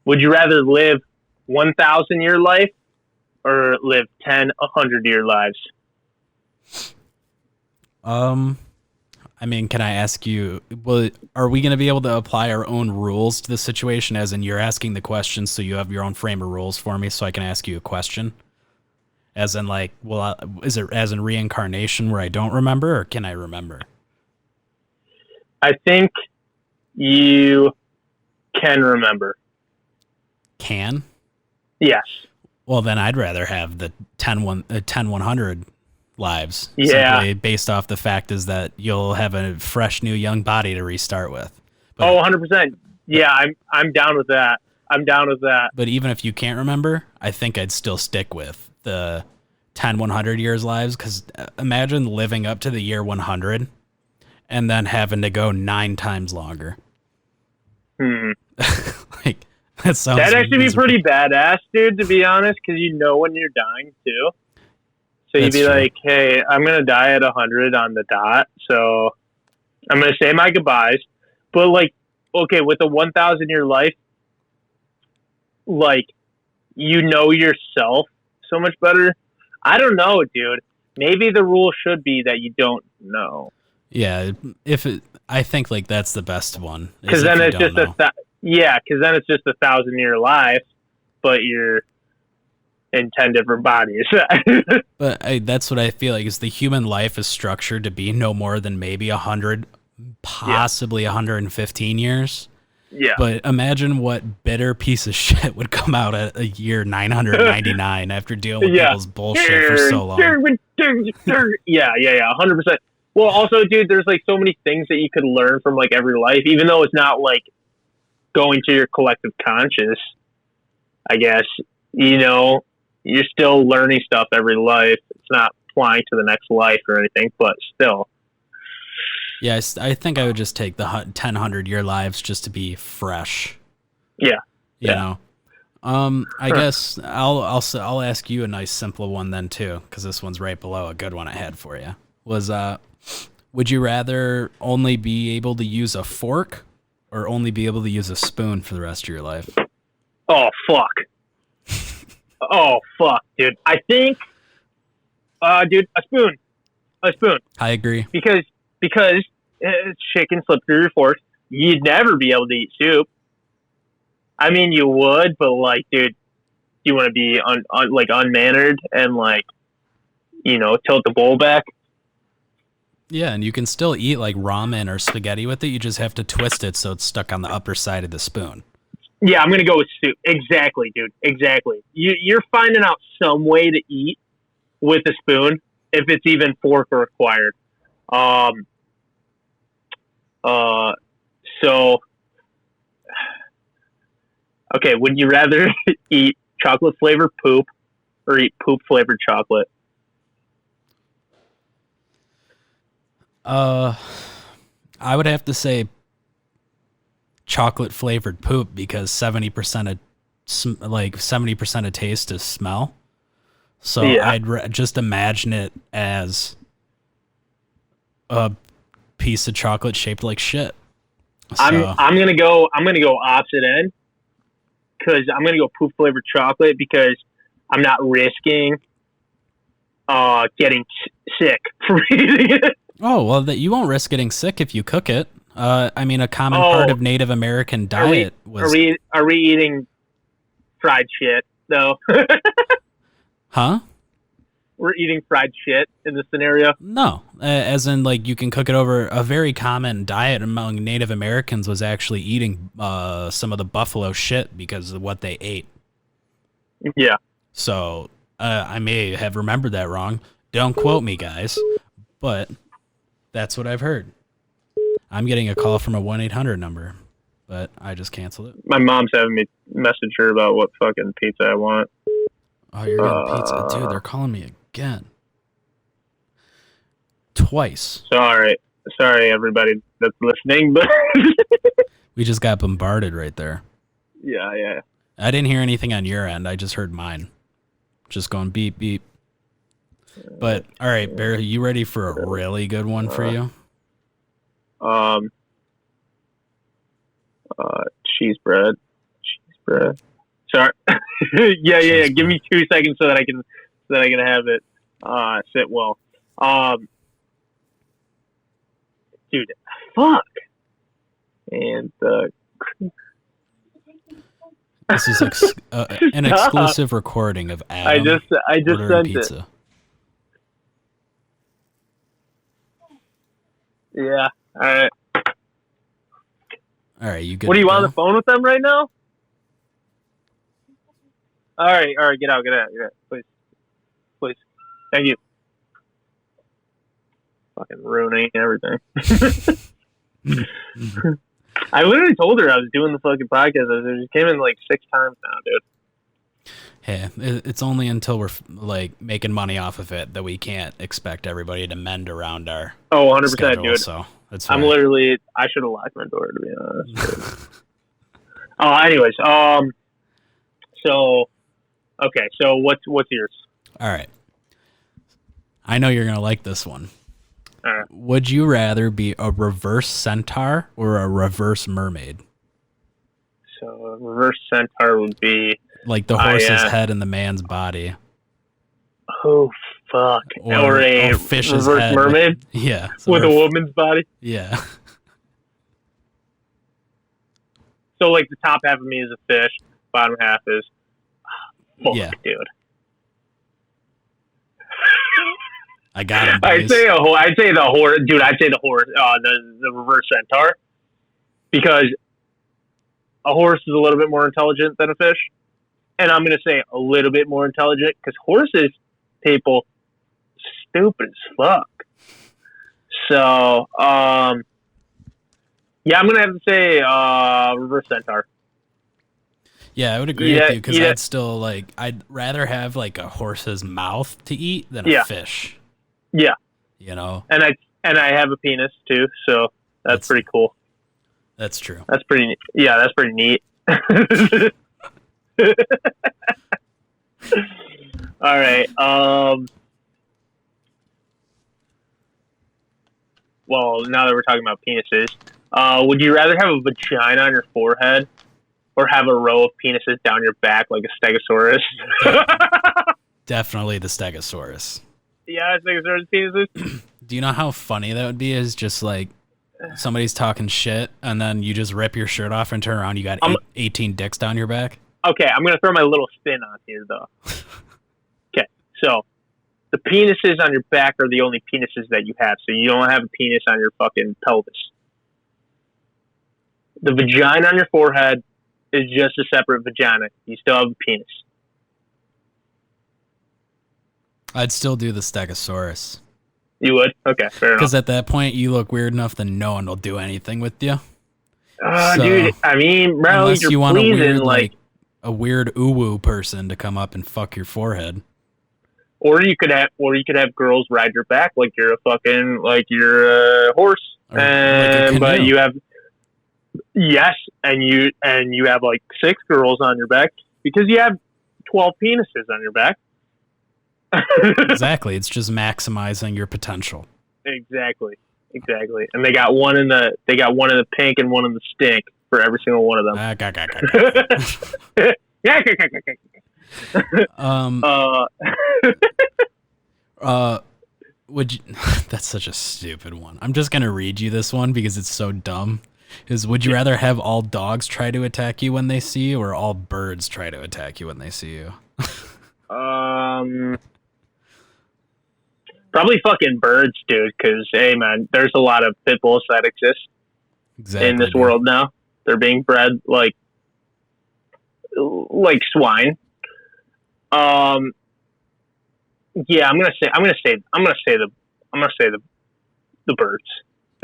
[SPEAKER 3] Would you rather live 1,000-year life or live 10 100-year lives?
[SPEAKER 1] I mean, can I ask you, are we going to be able to apply our own rules to the situation, as in you're asking the question so you have your own frame of rules for me so I can ask you a question? As in like, is it as in reincarnation where I don't remember, or can I remember?
[SPEAKER 3] I think you can remember.
[SPEAKER 1] Can?
[SPEAKER 3] Yes.
[SPEAKER 1] Well, then I'd rather have the 10 100 lives.
[SPEAKER 3] Yeah.
[SPEAKER 1] Simply based off the fact is that you'll have a fresh new young body to restart with. But,
[SPEAKER 3] 100%. Yeah, I'm down with that.
[SPEAKER 1] But even if you can't remember, I think I'd still stick with the 10 100 years lives, because imagine living up to the year 100 and then having to go 9 times longer. Like, that sounds
[SPEAKER 3] that'd actually
[SPEAKER 1] miserable.
[SPEAKER 3] be pretty badass, dude, to be honest, because when you're dying too. So you'd
[SPEAKER 1] That's
[SPEAKER 3] be
[SPEAKER 1] true.
[SPEAKER 3] like, hey, I'm going to die at 100 on the dot, so I'm going to say my goodbyes. But, like, okay, with a 1,000-year life, like, yourself so much better. I don't know, dude. Maybe the rule should be that you don't know.
[SPEAKER 1] Yeah, I think, like, that's the best one.
[SPEAKER 3] Because then it's just because then it's just a 1,000-year life, but you're in 10 different bodies.
[SPEAKER 1] But that's what I feel like is the human life is structured to be no more than maybe 100, possibly 115 years.
[SPEAKER 3] Yeah.
[SPEAKER 1] But imagine what bitter piece of shit would come out at a year 999 after dealing with people's bullshit for so long.
[SPEAKER 3] Yeah, 100%. Well, also, dude, there's like so many things that you could learn from like every life, even though it's not like going to your collective conscious, I guess, you're still learning stuff every life. It's not applying to the next life or anything, but still.
[SPEAKER 1] Yeah, I think I would just take the 1,000-year lives just to be fresh.
[SPEAKER 3] Yeah.
[SPEAKER 1] You know. I guess I'll ask you a nice simple one then too, because this one's right below a good one I had for you. Would you rather only be able to use a fork or only be able to use a spoon for the rest of your life?
[SPEAKER 3] Oh fuck. Dude. I think dude, a spoon.
[SPEAKER 1] I agree.
[SPEAKER 3] Because chicken slip through your fork, you'd never be able to eat soup. I mean, you would, but like, dude, you want to be like unmannered and like, tilt the bowl back.
[SPEAKER 1] Yeah, and you can still eat like ramen or spaghetti with it. You just have to twist it so it's stuck on the upper side of the spoon.
[SPEAKER 3] Yeah, I'm gonna go with soup. Exactly, dude. Exactly. You're finding out some way to eat with a spoon, if it's even fork required. So, okay, would you rather eat chocolate flavored poop or eat poop flavored chocolate?
[SPEAKER 1] I would have to say chocolate flavored poop, because 70% of taste is smell. So
[SPEAKER 3] Yeah.
[SPEAKER 1] I'd just imagine it as a piece of chocolate shaped like shit. So,
[SPEAKER 3] I'm gonna go opposite end, because I'm gonna go poop flavored chocolate, because I'm not risking getting sick from eating it.
[SPEAKER 1] oh well, you won't risk getting sick if you cook it. I mean, a common part of Native American diet was.
[SPEAKER 3] Are we eating fried shit though?
[SPEAKER 1] Huh?
[SPEAKER 3] We're eating fried shit in this scenario.
[SPEAKER 1] No, as in like you can cook it over. A very common diet among Native Americans was actually eating some of the buffalo shit because of what they ate.
[SPEAKER 3] Yeah.
[SPEAKER 1] So I may have remembered that wrong. Don't quote me, guys. But that's what I've heard. I'm getting a call from a 1-800 number, but I just canceled it.
[SPEAKER 3] My mom's having me message her about what fucking pizza I want.
[SPEAKER 1] Oh, you're getting pizza. Dude, they're calling me again. Twice.
[SPEAKER 3] Sorry, everybody that's listening, but
[SPEAKER 1] we just got bombarded right there.
[SPEAKER 3] Yeah.
[SPEAKER 1] I didn't hear anything on your end. I just heard mine. Just going beep, beep. But, all right, Barry, you ready for a really good one for you?
[SPEAKER 3] Cheese bread. Sorry. yeah. Give me 2 seconds so that I can have it sit well. Dude, fuck. And
[SPEAKER 1] this is an exclusive recording of Adam.
[SPEAKER 3] I just sent
[SPEAKER 1] pizza.
[SPEAKER 3] it. Yeah. All right.
[SPEAKER 1] You good?
[SPEAKER 3] What, are you on the phone with them right now? All right. Get out. Please. Thank you. Fucking ruining everything. I literally told her I was doing the fucking podcast. I just came in like 6 times now, dude.
[SPEAKER 1] Hey, it's only until we're like making money off of it that we can't expect everybody to mend around our
[SPEAKER 3] 100%,
[SPEAKER 1] schedule,
[SPEAKER 3] dude.
[SPEAKER 1] So that's
[SPEAKER 3] I'm literally. I should have locked my door, to be honest. Anyways, So, okay. So what's yours?
[SPEAKER 1] All right. I know you're gonna like this one.
[SPEAKER 3] All right.
[SPEAKER 1] Would you rather be a reverse centaur or a reverse mermaid?
[SPEAKER 3] So a reverse centaur would be
[SPEAKER 1] like the horse's head in the man's body.
[SPEAKER 3] Oh fuck! Or a
[SPEAKER 1] fish's
[SPEAKER 3] reverse
[SPEAKER 1] head.
[SPEAKER 3] mermaid.
[SPEAKER 1] Yeah,
[SPEAKER 3] with a woman's body.
[SPEAKER 1] Yeah.
[SPEAKER 3] So like the top half of me is a fish, bottom half is. Fuck,
[SPEAKER 1] yeah,
[SPEAKER 3] dude.
[SPEAKER 1] I got him.
[SPEAKER 3] I'd say the horse, dude. I'd say the horse, the reverse centaur, because a horse is a little bit more intelligent than a fish, and I'm gonna say a little bit more intelligent because horses, people, stupid as fuck. So, yeah, I'm gonna have to say reverse centaur.
[SPEAKER 1] Yeah, I would agree with you because I'd still I'd rather have like a horse's mouth to eat than a fish.
[SPEAKER 3] Yeah,
[SPEAKER 1] you know,
[SPEAKER 3] and I have a penis too, so that's pretty cool.
[SPEAKER 1] That's true.
[SPEAKER 3] That's pretty neat. Yeah, that's pretty neat. All right. Well, now that we're talking about penises, would you rather have a vagina on your forehead or have a row of penises down your back like a stegosaurus?
[SPEAKER 1] Definitely the stegosaurus.
[SPEAKER 3] Yeah, stegosaurus penises.
[SPEAKER 1] Do you know how funny that would be? Is just like somebody's talking shit and then you just rip your shirt off and turn around. You got 18 dicks down your back.
[SPEAKER 3] Okay, I'm going to throw my little spin on here, though. Okay, so the penises on your back are the only penises that you have, so you don't have a penis on your fucking pelvis. The vagina on your forehead is just a separate vagina. You still have a penis.
[SPEAKER 1] I'd still do the stegosaurus.
[SPEAKER 3] You would? Okay, fair enough.
[SPEAKER 1] Because at that point, you look weird enough that no one will do anything with you.
[SPEAKER 3] Dude, I mean, bro,
[SPEAKER 1] unless
[SPEAKER 3] you're
[SPEAKER 1] you want
[SPEAKER 3] pleasing,
[SPEAKER 1] a weird, like a weird uwu person to come up and fuck your forehead.
[SPEAKER 3] Or you could have girls ride your back like you're a horse, but you have and you have like 6 girls on your back because you have 12 penises on your back.
[SPEAKER 1] Exactly, it's just maximizing your potential.
[SPEAKER 3] Exactly, and they got one in the pink and one in the stink for every single one of them.
[SPEAKER 1] Would you, that's such a stupid one. I'm just gonna read you this one because it's so dumb. Would you rather have all dogs try to attack you when they see you, or all birds try to attack you when they see you?
[SPEAKER 3] Probably fucking birds, dude. Because hey, man, there's a lot of pit bulls that exist in this world now. They're being bred like swine. Yeah, I'm gonna say the birds,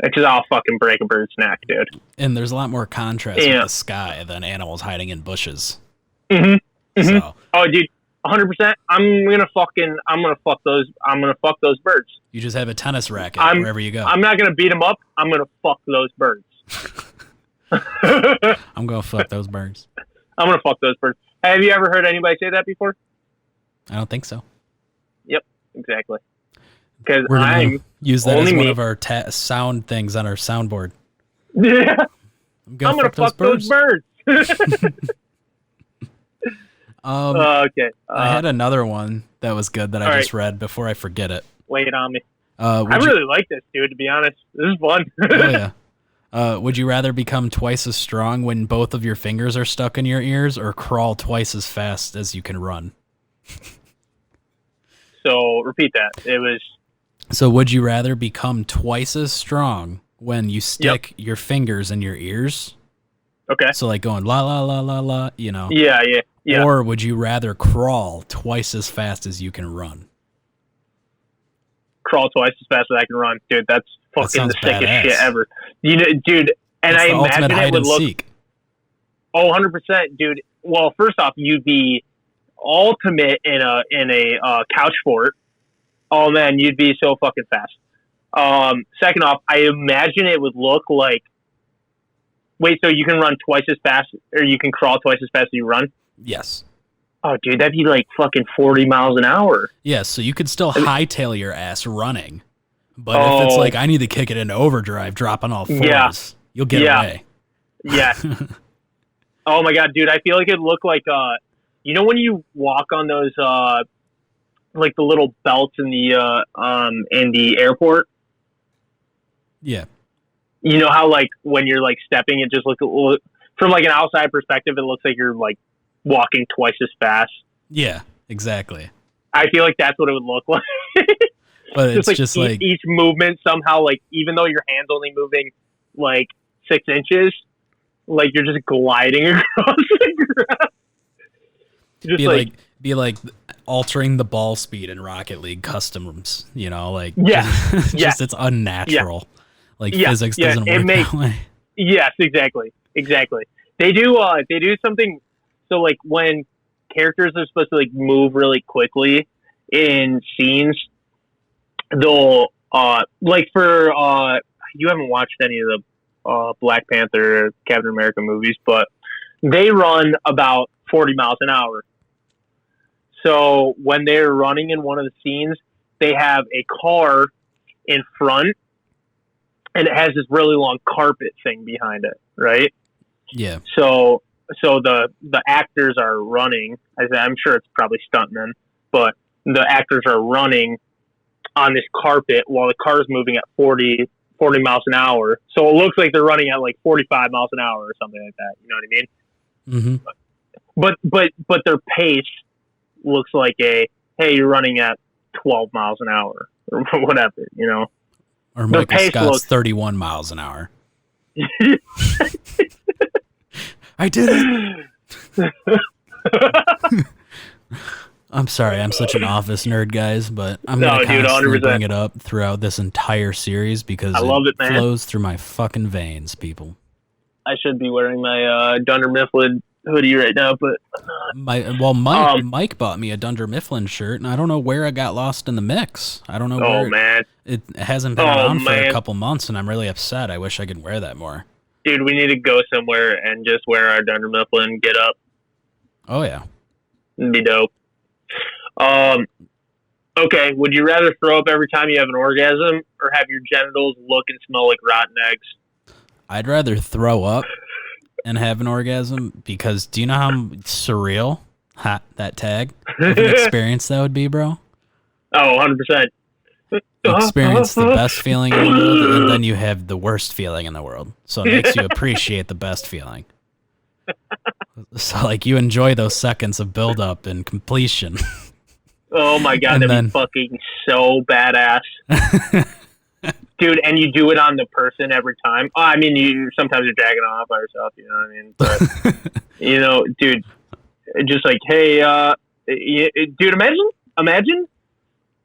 [SPEAKER 3] because I'll fucking break a bird's neck, dude.
[SPEAKER 1] And there's a lot more contrast with the sky than animals hiding in bushes.
[SPEAKER 3] Mm-hmm. Mm-hmm.
[SPEAKER 1] So,
[SPEAKER 3] oh, dude, 100%. I'm gonna fuck those birds.
[SPEAKER 1] You just have a tennis racket wherever you go.
[SPEAKER 3] I'm not gonna beat them up. I'm gonna fuck those birds.
[SPEAKER 1] I'm gonna fuck those birds.
[SPEAKER 3] I'm gonna fuck those birds. Have you ever heard anybody say that before?
[SPEAKER 1] I don't think so.
[SPEAKER 3] Yep, exactly. Because
[SPEAKER 1] we're gonna use that as one
[SPEAKER 3] me.
[SPEAKER 1] of our sound things on our soundboard.
[SPEAKER 3] Yeah,
[SPEAKER 1] I'm gonna
[SPEAKER 3] fuck those birds. Okay.
[SPEAKER 1] I had another one that was good that I just read before I forget it.
[SPEAKER 3] Lay it on me. I really like this, dude. To be honest, this is fun.
[SPEAKER 1] Oh yeah. Would you rather become twice as strong when both of your fingers are stuck in your ears, or crawl twice as fast as you can run?
[SPEAKER 3] So repeat that. It was.
[SPEAKER 1] So would you rather become twice as strong when you stick your fingers in your ears?
[SPEAKER 3] Okay.
[SPEAKER 1] So like going la la la la la, you know.
[SPEAKER 3] Yeah.
[SPEAKER 1] Or would you rather crawl twice as fast as you can run?
[SPEAKER 3] Crawl twice as fast as I can run, dude. That's fucking the sickest
[SPEAKER 1] badass.
[SPEAKER 3] shit ever. You know, dude. And I imagine it would look.
[SPEAKER 1] Seek.
[SPEAKER 3] Oh, 100%, dude. Well, first off, you'd be ultimate in a couch fort. Oh man, you'd be so fucking fast. Second off, I imagine it would look like. Wait, so you can run twice as fast, or you can crawl twice as fast as you run?
[SPEAKER 1] Yes.
[SPEAKER 3] Oh, dude, that'd be like fucking 40 miles an hour.
[SPEAKER 1] Yes, so you could still hightail your ass running. But if it's like, I need to kick it into overdrive, dropping all fours, you'll get away.
[SPEAKER 3] Yeah. Oh my god, dude, I feel like it'd look like, you know when you walk on those, like the little belts in the airport?
[SPEAKER 1] Yeah.
[SPEAKER 3] You know how like when you're like stepping, it just looks from like an outside perspective, it looks like you're like walking twice as fast.
[SPEAKER 1] Yeah, exactly.
[SPEAKER 3] I feel like that's what it would look like.
[SPEAKER 1] But it's just like
[SPEAKER 3] each movement somehow, like even though your hand's only moving like 6 inches, like you're just gliding across the ground. Just
[SPEAKER 1] be like altering the ball speed in Rocket League customs, you know, like it's unnatural. Like physics doesn't work that way.
[SPEAKER 3] Yes, exactly. They do something. So like when characters are supposed to like move really quickly in scenes, they'll like for you haven't watched any of the Black Panther or Captain America movies, but they run about 40 miles an hour. So when they're running in one of the scenes, they have a car in front, and it has this really long carpet thing behind it, right?
[SPEAKER 1] Yeah.
[SPEAKER 3] So the actors are running. I'm sure it's probably stuntmen, but the actors are running on this carpet while the car is moving at 40 miles an hour. So it looks like they're running at like 45 miles an hour or something like that. You know what I mean?
[SPEAKER 1] Mm-hmm.
[SPEAKER 3] But their pace looks like hey, you're running at 12 miles an hour or whatever, you know?
[SPEAKER 1] Or Michael Scott's 31 miles an hour. I did it. I'm sorry, I'm such an office nerd, guys, but I'm going to constantly bring it up throughout this entire series because it flows through my fucking veins, people.
[SPEAKER 3] I should be wearing my Dunder Mifflin hoodie right now, but
[SPEAKER 1] Mike bought me a Dunder Mifflin shirt, and I don't know where it got lost in the mix. I don't know where it hasn't been around for a couple months, and I'm really upset. I wish I could wear that more.
[SPEAKER 3] Dude, we need to go somewhere and just wear our Dunder Mifflin get up.
[SPEAKER 1] Oh yeah,
[SPEAKER 3] it'd be dope. Okay, would you rather throw up every time you have an orgasm, or have your genitals look and smell like rotten eggs?
[SPEAKER 1] I'd rather throw up and have an orgasm, because do you know how surreal that tag of an experience that would be, bro?
[SPEAKER 3] Oh, 100%.
[SPEAKER 1] Experience the best feeling in the world, and then you have the worst feeling in the world. So it makes you appreciate the best feeling. So like you enjoy those seconds of build-up and completion.
[SPEAKER 3] Oh my god, that'd be fucking so badass. Dude, and you do it on the person every time. Oh, I mean, sometimes you're dragging off by yourself, you know what I mean? But, you know, dude, just like, hey, dude, imagine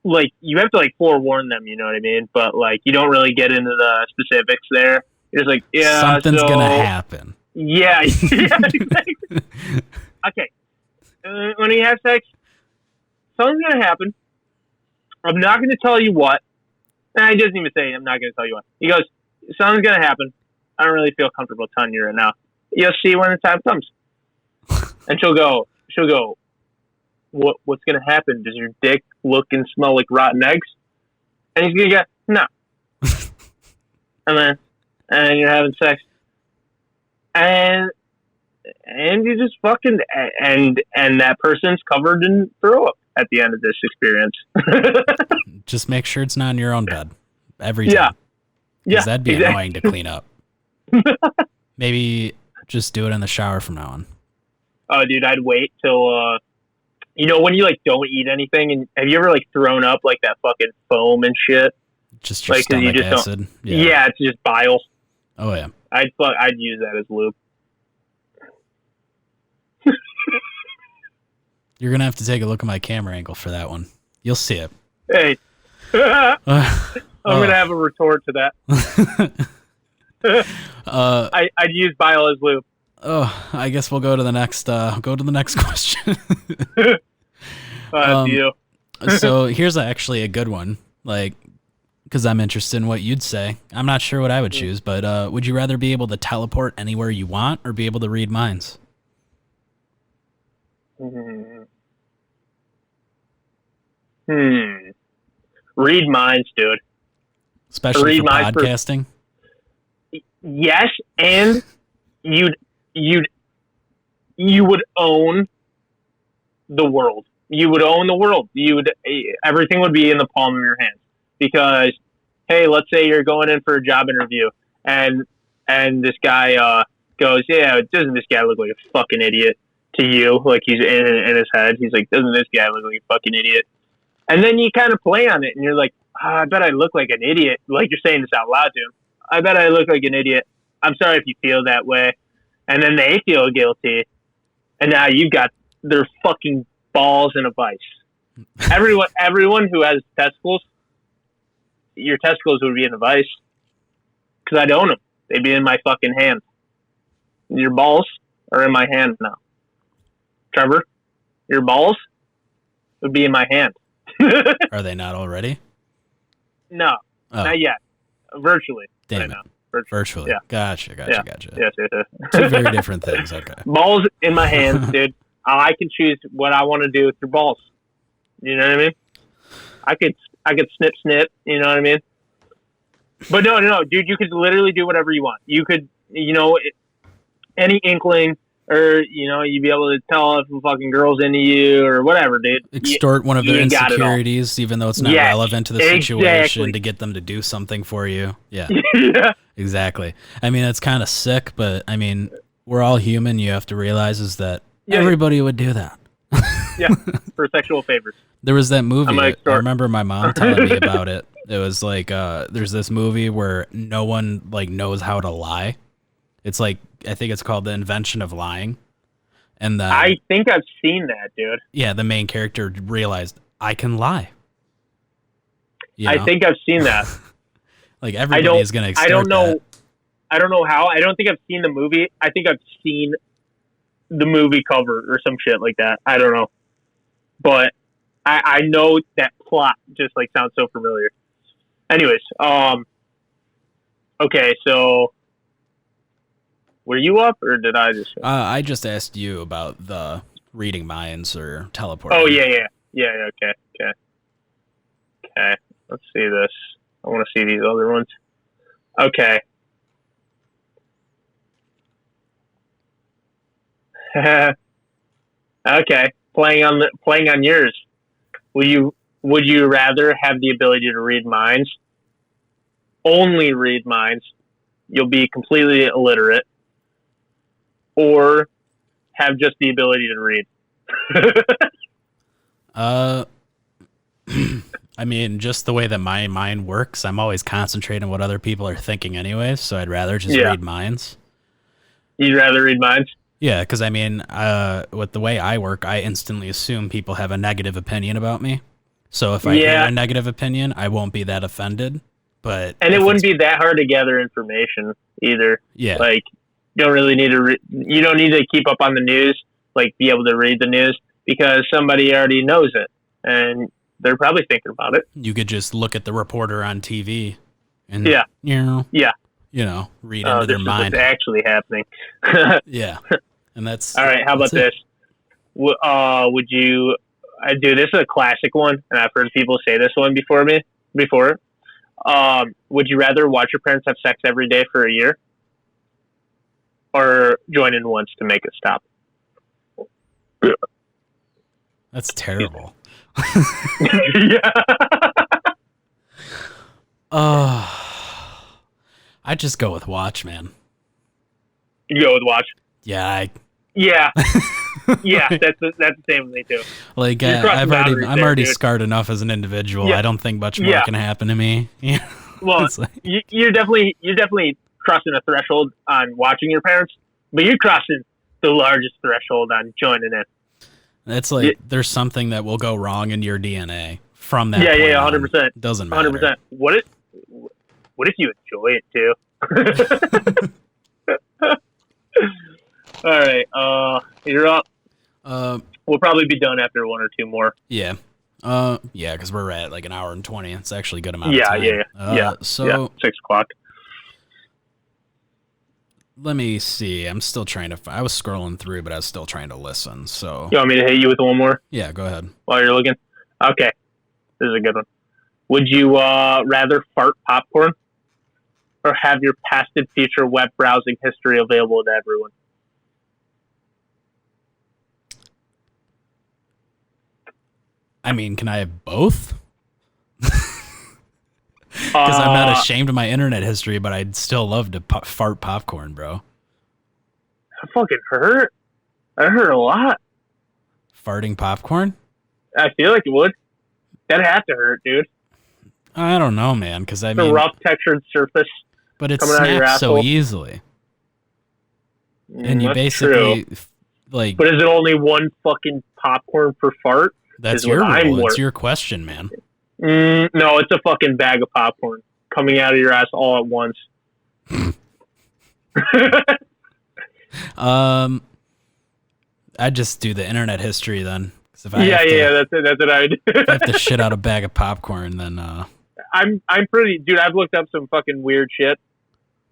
[SPEAKER 3] like you have to like forewarn them, you know what I mean? But like you don't really get into the specifics there. You're just like, yeah,
[SPEAKER 1] something's gonna happen.
[SPEAKER 3] Yeah, yeah, exactly. Okay, when you have sex, something's gonna happen. I'm not gonna tell you what. Nah, he doesn't even say I'm not gonna tell you what. He goes, something's gonna happen. I don't really feel comfortable telling you right now. You'll see when the time comes. And she'll go, what's going to happen? Does your dick look and smell like rotten eggs? And he's going to go, no. and you're having sex. And you just fucking, and that person's covered in throw up at the end of this experience.
[SPEAKER 1] Just make sure it's not in your own bed. Every time. Yeah. That'd be annoying to clean up. Maybe just do it in the shower from now on.
[SPEAKER 3] Oh, dude, I'd wait till, when you, like, don't eat anything, and have you ever, like, thrown up, like, that fucking foam and shit?
[SPEAKER 1] Just your stomach acid?
[SPEAKER 3] Yeah, it's just bile.
[SPEAKER 1] Oh, yeah.
[SPEAKER 3] I'd use that as lube.
[SPEAKER 1] You're going to have to take a look at my camera angle for that one. You'll see it.
[SPEAKER 3] Hey. I'm going to have a retort to that. I'd use bile as lube.
[SPEAKER 1] Oh, I guess we'll go to the next question. So here's actually a good one, like, because I'm interested in what you'd say. I'm not sure what I would choose, but would you rather be able to teleport anywhere you want or be able to read minds?
[SPEAKER 3] Read minds, dude.
[SPEAKER 1] Especially for podcasting?
[SPEAKER 3] Yes, and you would own the world. You would own the world. Everything would be in the palm of your hands. Because, hey, let's say you're going in for a job interview, and this guy goes, yeah, doesn't this guy look like a fucking idiot to you? Like, he's in his head. He's like, doesn't this guy look like a fucking idiot? And then you kind of play on it, and you're like, I bet I look like an idiot. Like, you're saying this out loud to him. I bet I look like an idiot. I'm sorry if you feel that way. And then they feel guilty. And now you've got their fucking balls in a vice. Everyone who has testicles, your testicles would be in a vice. Because I'd own them. They'd be in my fucking hand. Your balls are in my hand now. Trevor, your balls would be in my hand.
[SPEAKER 1] Are they not already?
[SPEAKER 3] No, not yet. Virtually.
[SPEAKER 1] Damn
[SPEAKER 3] right
[SPEAKER 1] it.
[SPEAKER 3] Now.
[SPEAKER 1] Virtually.
[SPEAKER 3] Yeah.
[SPEAKER 1] Gotcha.
[SPEAKER 3] Yes.
[SPEAKER 1] Two very different things. Okay.
[SPEAKER 3] Balls in my hands, dude. I can choose what I want to do with your balls. You know what I mean? I could snip, you know what I mean? But no, dude, you could literally do whatever you want. You could, any inkling, or, you'd be able to tell if a fucking girl's into you or whatever, dude.
[SPEAKER 1] Extort one of their insecurities, even though it's not relevant to the situation, to get them to do something for you. Yeah.
[SPEAKER 3] Yeah.
[SPEAKER 1] Exactly. I mean, it's kind of sick, but I mean, we're all human. You have to realize is that everybody would do that.
[SPEAKER 3] Yeah, for sexual favors.
[SPEAKER 1] There was that movie. I remember my mom telling me about it. It was like, there's this movie where no one like knows how to lie. It's like, I think it's called The Invention of Lying. And
[SPEAKER 3] I think I've seen that, dude.
[SPEAKER 1] Yeah, the main character realized, I can lie.
[SPEAKER 3] I think I've seen that.
[SPEAKER 1] Like, everybody is going to extort that.
[SPEAKER 3] I don't know how. I don't think I've seen the movie. I think I've seen the movie cover or some shit like that. I don't know. But I know that plot just, like, sounds so familiar. Anyways, okay, so... Were you up, or did I just...
[SPEAKER 1] I just asked you about the reading minds or teleporting.
[SPEAKER 3] Oh, yeah, okay. Let's see this. I want to see these other ones. Okay. Okay, playing on yours. Would you rather have the ability to read minds? Only read minds. You'll be completely illiterate. Or have just the ability to read?
[SPEAKER 1] I mean, just the way that my mind works, I'm always concentrating on what other people are thinking anyways, so I'd rather just read minds.
[SPEAKER 3] You'd rather read minds?
[SPEAKER 1] Yeah, because I mean, with the way I work, I instantly assume people have a negative opinion about me. So if I hear a negative opinion, I won't be that offended. But
[SPEAKER 3] it wouldn't be that hard to gather information either.
[SPEAKER 1] Yeah.
[SPEAKER 3] Like, you don't really need to. You don't need to keep up on the news, like be able to read the news, because somebody already knows it, and they're probably thinking about it.
[SPEAKER 1] You could just look at the reporter on TV, and
[SPEAKER 3] read
[SPEAKER 1] into their mind.
[SPEAKER 3] What's actually happening.
[SPEAKER 1] Yeah, and that's
[SPEAKER 3] all right. How about this? Would you? Dude, this is a classic one, and I've heard people say this one before. Would you rather watch your parents have sex every day for a year, or join in once to make it stop?
[SPEAKER 1] That's terrible.
[SPEAKER 3] Yeah.
[SPEAKER 1] I'd just go with watch, man.
[SPEAKER 3] You go with watch.
[SPEAKER 1] Yeah.
[SPEAKER 3] Yeah, that's the same with me too.
[SPEAKER 1] Like I'm already scarred enough as an individual. Yeah. I don't think much more can happen to me. Yeah.
[SPEAKER 3] Well, like, you're definitely crossing a threshold on watching your parents, but you're crossing the largest threshold on joining in.
[SPEAKER 1] It's like there's something that will go wrong in your DNA from that.
[SPEAKER 3] Yeah, 100%.
[SPEAKER 1] Doesn't matter.
[SPEAKER 3] 100%. What if you enjoy it too? All right, you're up. We'll probably be done after one or two more.
[SPEAKER 1] Yeah. Because we're at like an hour and 20. It's actually a good amount of time. So
[SPEAKER 3] 6 o'clock.
[SPEAKER 1] Let me see. I'm still trying to. I was scrolling through, but I was still trying to listen. So
[SPEAKER 3] you want me to hit you with one more?
[SPEAKER 1] Yeah, go ahead.
[SPEAKER 3] While you're looking. Okay, this is a good one. Would you rather fart popcorn or have your past and future web browsing history available to everyone?
[SPEAKER 1] I mean, can I have both? Because I'm not ashamed of my internet history, but I'd still love to fart popcorn, bro.
[SPEAKER 3] That fucking hurt. That hurt a lot.
[SPEAKER 1] Farting popcorn?
[SPEAKER 3] I feel like it would. That'd have to hurt, dude.
[SPEAKER 1] I don't know, man, because I mean...
[SPEAKER 3] The rough textured surface.
[SPEAKER 1] But it snaps so easily. And you basically...
[SPEAKER 3] True.
[SPEAKER 1] Like...
[SPEAKER 3] But is it only one fucking popcorn per fart?
[SPEAKER 1] That's your rule. It's your question, man.
[SPEAKER 3] No, it's a fucking bag of popcorn coming out of your ass all at once.
[SPEAKER 1] I'd just do the internet history then.
[SPEAKER 3] That's what I do.
[SPEAKER 1] If I have to shit out a bag of popcorn, then
[SPEAKER 3] I'm pretty, dude. I've looked up some fucking weird shit,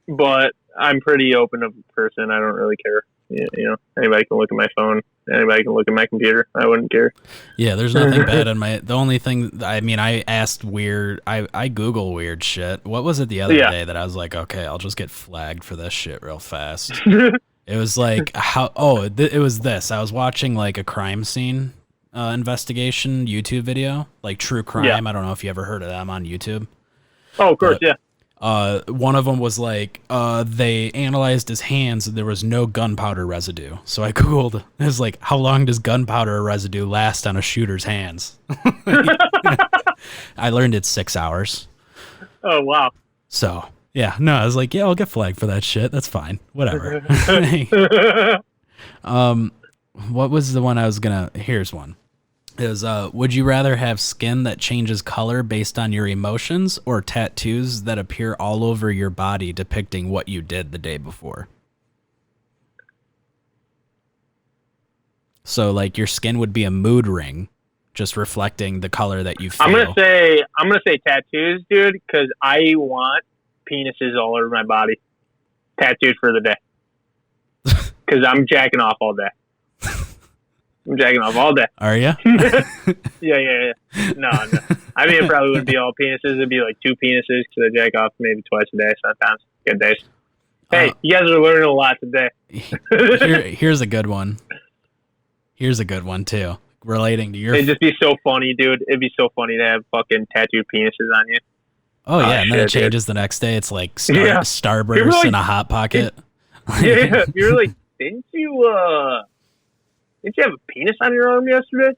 [SPEAKER 3] but I'm pretty open of a person. I don't really care. You know, anybody can look at my phone. Anybody can look at my computer. I wouldn't care.
[SPEAKER 1] Yeah, there's nothing bad on my... The only thing... I mean, I asked weird... I Google weird shit. What was it the other day that I was like, okay, I'll just get flagged for this shit real fast. It was like... it was this. I was watching like a crime scene investigation YouTube video. Like True Crime. Yeah. I don't know if you ever heard of them on YouTube.
[SPEAKER 3] Oh, of course, yeah.
[SPEAKER 1] One of them was like, they analyzed his hands and there was no gunpowder residue. So I Googled, it was like, how long does gunpowder residue last on a shooter's hands? I learned it's 6 hours.
[SPEAKER 3] Oh, wow.
[SPEAKER 1] So, yeah, no, I was like, yeah, I'll get flagged for that shit. That's fine. Whatever. What was the one I was gonna, here's one. Is would you rather have skin that changes color based on your emotions or tattoos that appear all over your body depicting what you did the day before? So like your skin would be a mood ring, just reflecting the color that you feel.
[SPEAKER 3] I'm gonna say tattoos, dude, because I want penises all over my body, tattooed for the day, because I'm jacking off all day. I'm jacking off all day.
[SPEAKER 1] Are you?
[SPEAKER 3] Yeah. No. I mean, it probably wouldn't be all penises. It'd be like 2 penises because I jack off maybe twice a day sometimes. Good days. Hey, you guys are learning a lot today.
[SPEAKER 1] Here's a good one. Here's a good one, too. Relating to your...
[SPEAKER 3] It'd just be so funny, dude. It'd be so funny to have fucking tattooed penises on you.
[SPEAKER 1] Oh, yeah. And then it changes the next day. It's like Starburst like, in a Hot Pocket.
[SPEAKER 3] Yeah. You're like, didn't you have a penis on your arm yesterday?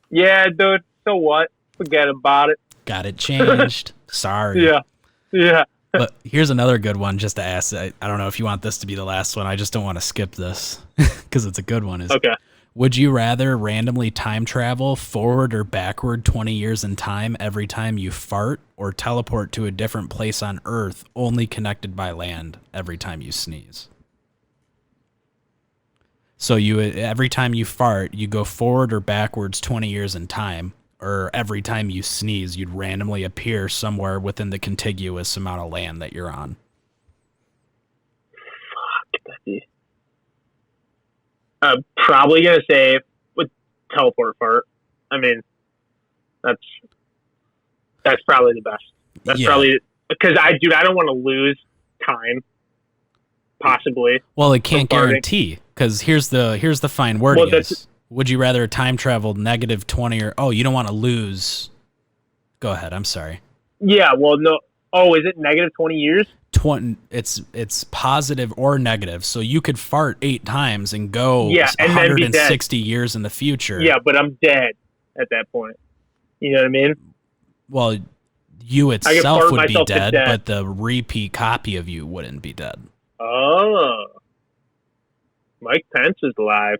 [SPEAKER 3] Yeah, dude. So what? Forget about it.
[SPEAKER 1] Got it changed. Sorry.
[SPEAKER 3] Yeah.
[SPEAKER 1] But here's another good one just to ask. I don't know if you want this to be the last one. I just don't want to skip this because it's a good one.
[SPEAKER 3] Okay.
[SPEAKER 1] Would you rather randomly time travel forward or backward 20 years in time every time you fart, or teleport to a different place on Earth only connected by land every time you sneeze? So every time you fart, you go forward or backwards 20 years in time, or every time you sneeze, you'd randomly appear somewhere within the contiguous amount of land that you're on.
[SPEAKER 3] I'm probably gonna say with teleport fart. I mean, that's probably the best. That's probably because I don't want to lose time. Possibly.
[SPEAKER 1] Well, it can't guarantee, because here's the fine wording is: would you rather time travel -20 or you don't want to lose? Go ahead. I'm sorry.
[SPEAKER 3] Yeah. Well, no. Oh, is it -20 years?
[SPEAKER 1] It's positive or negative, so you could fart 8 times and go
[SPEAKER 3] and
[SPEAKER 1] 160 years in the future.
[SPEAKER 3] Yeah, but I'm dead at that point. You know what I mean?
[SPEAKER 1] Well, you itself would be dead, but the repeat copy of you wouldn't be dead.
[SPEAKER 3] Oh, Mike Pence is alive.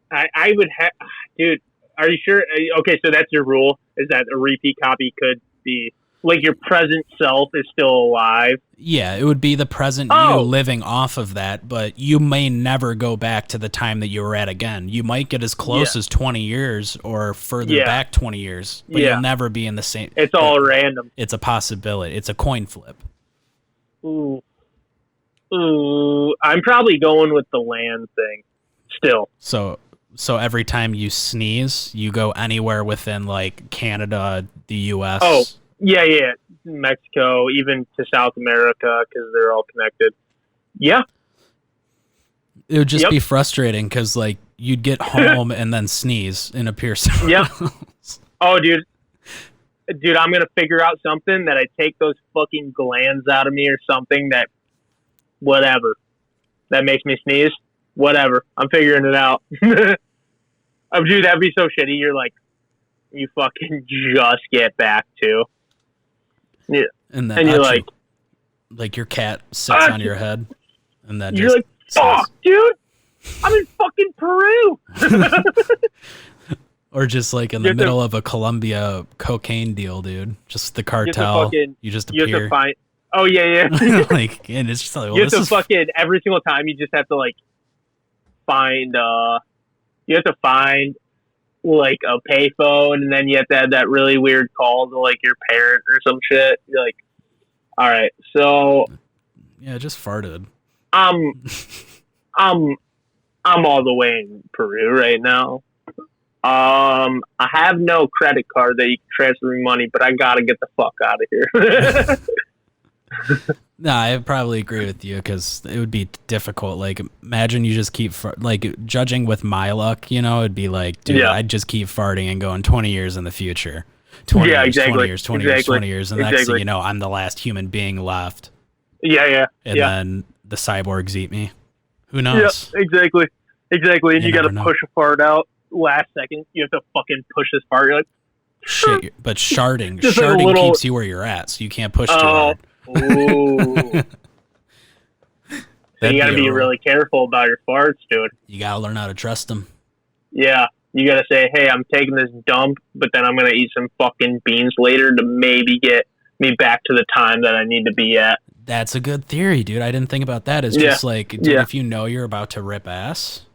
[SPEAKER 3] I would have, dude. Are you sure? Okay, so that's your rule, is that a repeat copy could be, like, your present self is still alive?
[SPEAKER 1] Yeah, it would be the present you living off of that, but you may never go back to the time that you were at again. You might get as close as 20 years or further back 20 years, but you'll never be in the same.
[SPEAKER 3] It's all random.
[SPEAKER 1] It's a possibility. It's a coin flip.
[SPEAKER 3] Ooh, I'm probably going with the land thing still.
[SPEAKER 1] So every time you sneeze, you go anywhere within, like, Canada, the U.S.
[SPEAKER 3] Oh, yeah. Mexico, even to South America, because they're all connected. Yeah.
[SPEAKER 1] It would just be frustrating, because, like, you'd get home and then sneeze and appear somewhere else.
[SPEAKER 3] Oh, dude, I'm going to figure out something that I take those fucking glands out of me or something that, whatever, that makes me sneeze. Whatever. I'm figuring it out. Dude, that'd be so shitty. You're like, you fucking just get back to. Yeah.
[SPEAKER 1] And you're like your cat sits on your head. And then
[SPEAKER 3] you're like, fuck, dude. I'm in fucking Peru.
[SPEAKER 1] Or just like in the middle of a Colombia cocaine deal, dude. Just the cartel. You just appear.
[SPEAKER 3] You have to find. Oh, yeah.
[SPEAKER 1] Like, and it's just like, well,
[SPEAKER 3] you have to fucking, every single time, you just have to, like, find like a payphone, and then you have to have that really weird call to, like, your parent or some shit. You're like, all right, so
[SPEAKER 1] yeah, just farted.
[SPEAKER 3] I'm all the way in Peru right now. I have no credit card that you can transfer me money, but I gotta get the fuck out of here.
[SPEAKER 1] No, I probably agree with you, because it would be difficult. Like, imagine you just keep like, judging with my luck, it'd be like, dude, I'd just keep farting and going 20 years in the future. 20 years, 20 years, 20 years, 20 years, and the next thing you know, I'm the last human being left.
[SPEAKER 3] Yeah.
[SPEAKER 1] And then the cyborgs eat me. Who knows?
[SPEAKER 3] Yeah, exactly. And you got to push a fart out last second. You have to fucking push this fart. You're like,
[SPEAKER 1] shit. But sharding keeps you where you're at, so you can't push too hard.
[SPEAKER 3] Ooh. So you got to be really careful about your farts, dude.
[SPEAKER 1] You got to learn how to trust them.
[SPEAKER 3] Yeah. You got to say, hey, I'm taking this dump, but then I'm going to eat some fucking beans later to maybe get me back to the time that I need to be at.
[SPEAKER 1] That's a good theory, dude. I didn't think about that. It's just like, dude, if you know you're about to rip ass,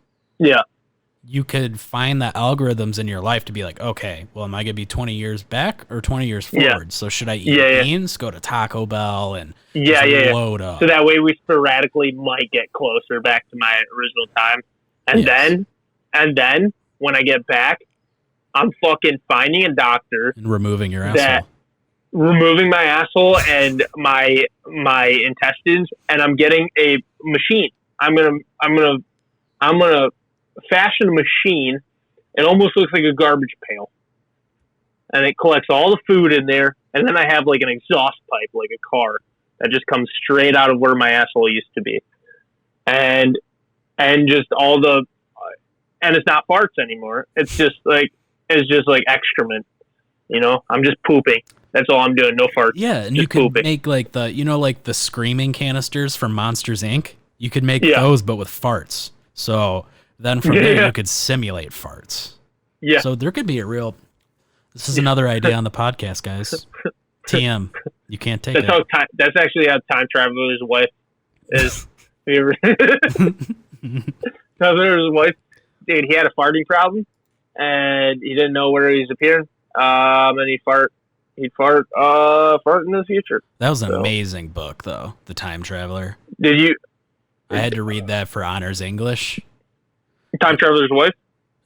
[SPEAKER 1] you could find the algorithms in your life to be like, okay, well, am I going to be 20 years back or 20 years forward? So should I eat beans, go to Taco Bell, and load up?
[SPEAKER 3] So that way we sporadically might get closer back to my original time. And then when I get back, I'm fucking finding a doctor.
[SPEAKER 1] And removing your asshole.
[SPEAKER 3] Removing my asshole and my intestines, and I'm getting a machine. I'm gonna fashion a machine. It almost looks like a garbage pail, and it collects all the food in there. And then I have like an exhaust pipe, like a car, that just comes straight out of where my asshole used to be, and just all the, and it's not farts anymore. It's just like excrement. I'm just pooping. That's all I'm doing. No farts.
[SPEAKER 1] Yeah, and
[SPEAKER 3] just
[SPEAKER 1] you can
[SPEAKER 3] pooping.
[SPEAKER 1] make like the screaming canisters from Monsters Inc. You could make those, but with farts. So then from there, you could simulate farts.
[SPEAKER 3] Yeah.
[SPEAKER 1] So there could be a real. This is another idea on the podcast, guys. TM, you can't take it.
[SPEAKER 3] That's actually how Time Traveler's wife is. Traveler's wife, dude, he had a farting problem, and he didn't know where he's appearing. And he'd fart in the future.
[SPEAKER 1] That was an amazing book, though. The Time Traveler.
[SPEAKER 3] Did you?
[SPEAKER 1] I had to read that for honors English.
[SPEAKER 3] Time Traveler's wife?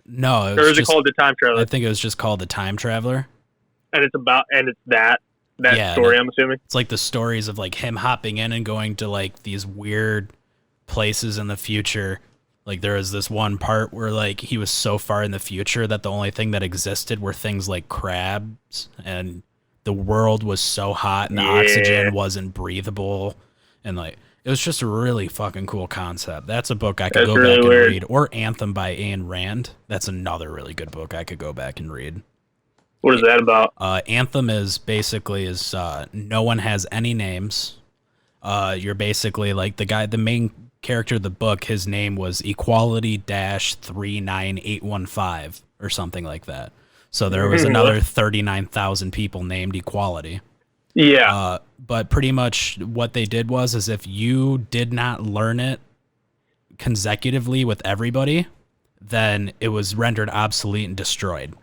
[SPEAKER 1] No,
[SPEAKER 3] or is it called The Time Traveler?
[SPEAKER 1] I think it was just called The Time Traveler.
[SPEAKER 3] And it's that story, I'm assuming.
[SPEAKER 1] It's like the stories of like him hopping in and going to like these weird places in the future. Like there was this one part where like he was so far in the future that the only thing that existed were things like crabs, and the world was so hot and the oxygen wasn't breathable, and like it was just a really fucking cool concept. That's a book I could go back and read. Or Anthem by Ayn Rand. That's another really good book I could go back and read.
[SPEAKER 3] What is that about?
[SPEAKER 1] Anthem is basically no one has any names. You're basically like the main character of the book. His name was Equality-39815 or something like that. So there was another 39,000 people named Equality.
[SPEAKER 3] Yeah.
[SPEAKER 1] But pretty much what they did is if you did not learn it consecutively with everybody, then it was rendered obsolete and destroyed.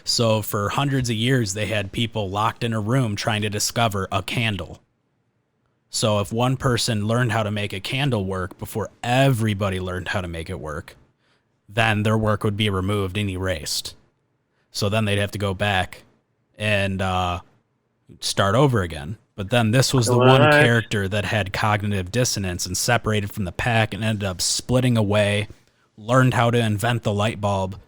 [SPEAKER 1] So for hundreds of years, they had people locked in a room trying to discover a candle. So if one person learned how to make a candle work before everybody learned how to make it work, then their work would be removed and erased. So then they'd have to go back and start over again. But then this was the one character that had cognitive dissonance and separated from the pack and ended up splitting away, learned how to invent the light bulb,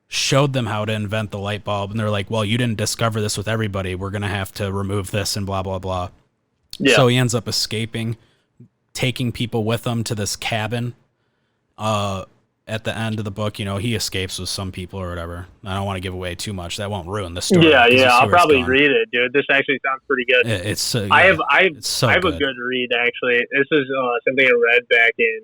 [SPEAKER 1] showed them how to invent the light bulb, and they're like, well, you didn't discover this with everybody. We're going to have to remove this and blah, blah, blah. Yeah. So he ends up escaping, taking people with him to this cabin. At the end of the book, he escapes with some people or whatever. I don't want to give away too much. That won't ruin the story.
[SPEAKER 3] Yeah, I'll probably read it, dude. This actually sounds pretty good.
[SPEAKER 1] It's
[SPEAKER 3] I have a good read, actually. This is something I read back in,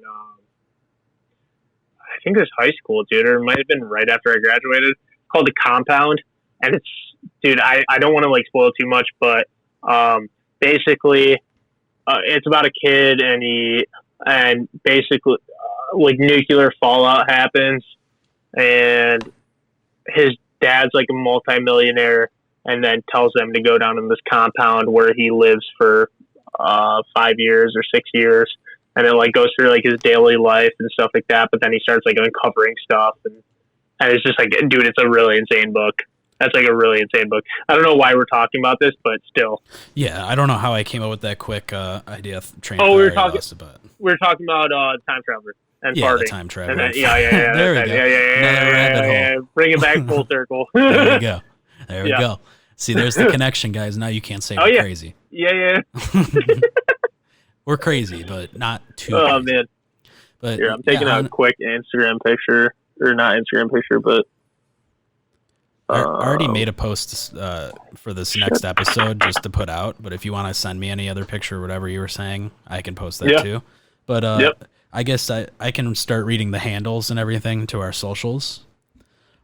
[SPEAKER 3] I think it was high school, dude, or it might have been right after I graduated. It's called The Compound, and it's, dude, I don't want to like spoil too much, but basically, it's about a kid, and basically, like nuclear fallout happens, and his dad's like a multimillionaire, and then tells them to go down in this compound where he lives for 5 years or 6 years, and it like goes through like his daily life and stuff like that. But then he starts like uncovering stuff, and it's just like, dude, it's a really insane book. That's like a really insane book. I don't know why we're talking about this, but still.
[SPEAKER 1] Yeah, I don't know how I came up with that quick idea.
[SPEAKER 3] We were talking about Time Traveler and farting.
[SPEAKER 1] The Time Traveler.
[SPEAKER 3] And then,
[SPEAKER 1] there we go. Another rabbit hole.
[SPEAKER 3] Bring it back full circle.
[SPEAKER 1] There we go. There we go. See, there's the connection, guys. Now you can't say we're crazy.
[SPEAKER 3] Yeah.
[SPEAKER 1] We're crazy, but not too.
[SPEAKER 3] Oh
[SPEAKER 1] crazy.
[SPEAKER 3] Man.
[SPEAKER 1] But
[SPEAKER 3] here, I'm taking a quick Instagram picture, or not Instagram picture, but.
[SPEAKER 1] I already made a post for this next episode just to put out, but if you want to send me any other picture or whatever you were saying, I can post that too. But I guess I can start reading the handles and everything to our socials.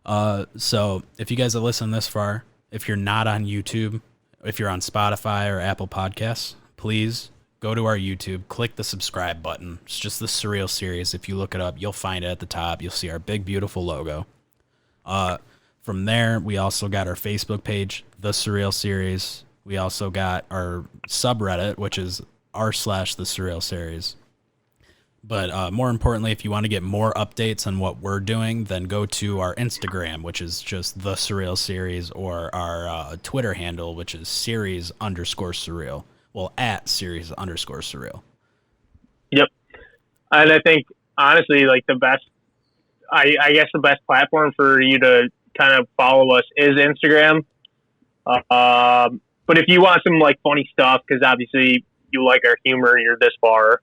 [SPEAKER 1] So if you guys have listened this far, if you're not on YouTube, if you're on Spotify or Apple Podcasts, please go to our YouTube, click the subscribe button. It's just the Surreal Series. If you look it up, you'll find it at the top. You'll see our big, beautiful logo. From there, we also got our Facebook page, The Surreal Series. We also got our subreddit, which is r/The Surreal Series. But more importantly, if you want to get more updates on what we're doing, then go to our Instagram, which is just The Surreal Series, or our Twitter handle, which is series_surreal. Well, at series_surreal. Yep.
[SPEAKER 3] And I think, honestly, like the best, I guess the best platform for you to kind of follow us is Instagram. But if you want some like funny stuff, because obviously you like our humor, you're this far,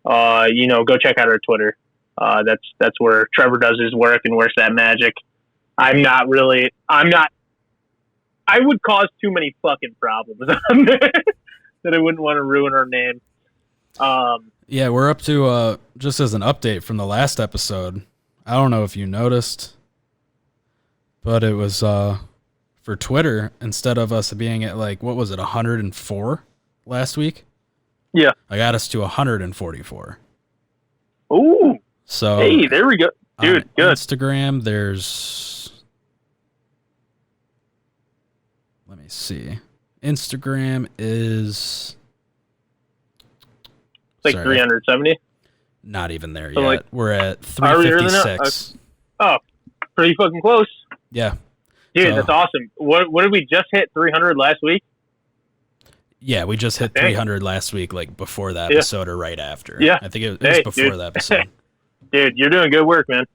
[SPEAKER 3] go check out our Twitter. That's where Trevor does his work and works that magic. I would cause too many fucking problems on there that I wouldn't want to ruin our name.
[SPEAKER 1] Yeah, we're up to, just as an update from the last episode, I don't know if you noticed, but it was for Twitter, instead of us being at like, what was it, 104 last week?
[SPEAKER 3] Yeah.
[SPEAKER 1] I got us to 144.
[SPEAKER 3] Ooh.
[SPEAKER 1] So
[SPEAKER 3] hey, there we go. Dude, good.
[SPEAKER 1] Instagram, let me see. Instagram is...
[SPEAKER 3] Like 370?
[SPEAKER 1] Not even there
[SPEAKER 3] So
[SPEAKER 1] yet.
[SPEAKER 3] like,
[SPEAKER 1] we're at 356.
[SPEAKER 3] Oh, pretty fucking close.
[SPEAKER 1] Yeah.
[SPEAKER 3] Dude,
[SPEAKER 1] So,
[SPEAKER 3] that's awesome. What did we just hit 300 last week?
[SPEAKER 1] Yeah, we just hit 300 last week, like before the episode or right after.
[SPEAKER 3] Yeah.
[SPEAKER 1] I think it was before
[SPEAKER 3] dude.
[SPEAKER 1] the episode.
[SPEAKER 3] Dude, you're doing good work, man.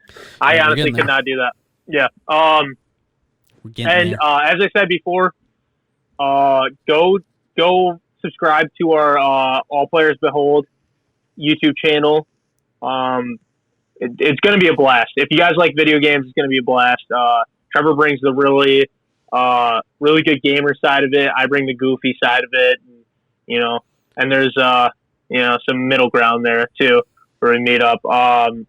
[SPEAKER 3] I honestly could not do that. Yeah.
[SPEAKER 1] We're getting there.
[SPEAKER 3] As I said before, go subscribe to our All Players Behold YouTube channel. It's going to be a blast. If you guys like video games, it's going to be a blast. Trevor brings the really good gamer side of it. I bring the goofy side of it, and there's some middle ground there too where we meet up. And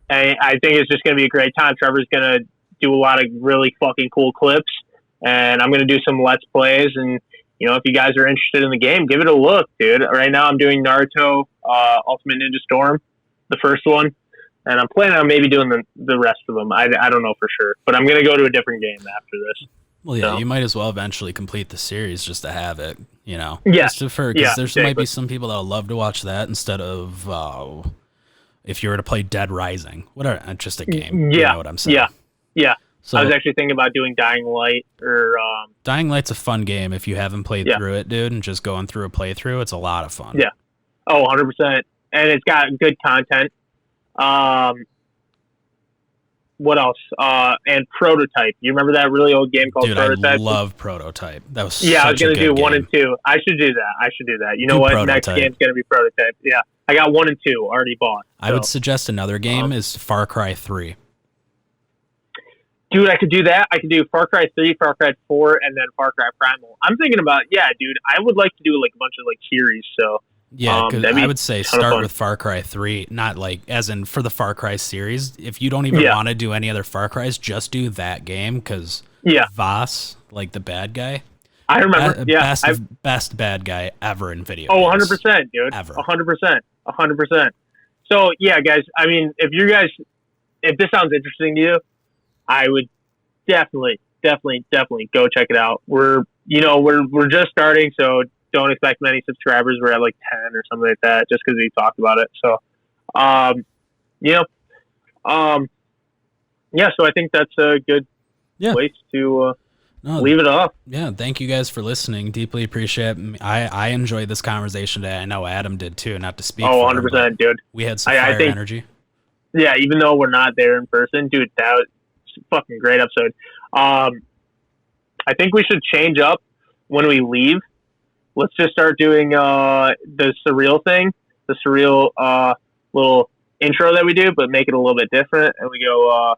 [SPEAKER 3] I think it's just going to be a great time. Trevor's going to do a lot of really fucking cool clips, and I'm going to do some Let's Plays. And if you guys are interested in the game, give it a look, dude. Right now I'm doing Naruto Ultimate Ninja Storm, the first one, and I'm planning on maybe doing the rest of them. I don't know for sure, but I'm going to go to a different game after this.
[SPEAKER 1] Well, yeah, you might as well eventually complete the series just to have it,
[SPEAKER 3] Yeah.
[SPEAKER 1] Because might be some people that'll love to watch that instead of if you were to play Dead Rising. Whatever, just a game.
[SPEAKER 3] Yeah.
[SPEAKER 1] You know what I'm saying?
[SPEAKER 3] Yeah.
[SPEAKER 1] So,
[SPEAKER 3] I was actually thinking about doing Dying Light or...
[SPEAKER 1] Dying Light's a fun game if you haven't played through it, dude, and just going through a playthrough. It's a lot of fun.
[SPEAKER 3] Yeah. Oh, 100%. And it's got good content. What else? And Prototype. You remember that really old game called Prototype?
[SPEAKER 1] I love Prototype. That was
[SPEAKER 3] I was
[SPEAKER 1] going
[SPEAKER 3] to do 1 and 2. I should do that. You know what?
[SPEAKER 1] Prototype.
[SPEAKER 3] Next game's going to be Prototype. Yeah. I got 1 and 2 already bought.
[SPEAKER 1] I would suggest another game is Far Cry 3.
[SPEAKER 3] Dude, I could do that. I could do Far Cry 3, Far Cry 4, and then Far Cry Primal. I'm thinking about, dude, I would like to do like a bunch of like series. So
[SPEAKER 1] yeah, because I would say start with Far Cry 3, not like as in for the Far Cry series. If you don't even want to do any other Far Cries, just do that game because Voss, like the bad guy.
[SPEAKER 3] I remember.
[SPEAKER 1] Best bad guy ever in video
[SPEAKER 3] games. 100%, dude.
[SPEAKER 1] Ever.
[SPEAKER 3] 100%. So yeah, guys. I mean, if this sounds interesting to you, I would definitely go check it out. We're just starting, so don't expect many subscribers. We're at like 10 or something like that, just because we talked about it. So, so I think that's a good place to leave it off.
[SPEAKER 1] Yeah, thank you guys for listening. Deeply appreciate it. I enjoyed this conversation today. I know Adam did too. Not to speak.
[SPEAKER 3] Oh, 100%, dude.
[SPEAKER 1] We had some fire energy.
[SPEAKER 3] Yeah, even though we're not there in person, dude, that was a fucking great episode. I think we should change up when we leave. Let's just start doing the Surreal thing, the Surreal little intro that we do, but make it a little bit different. And we go,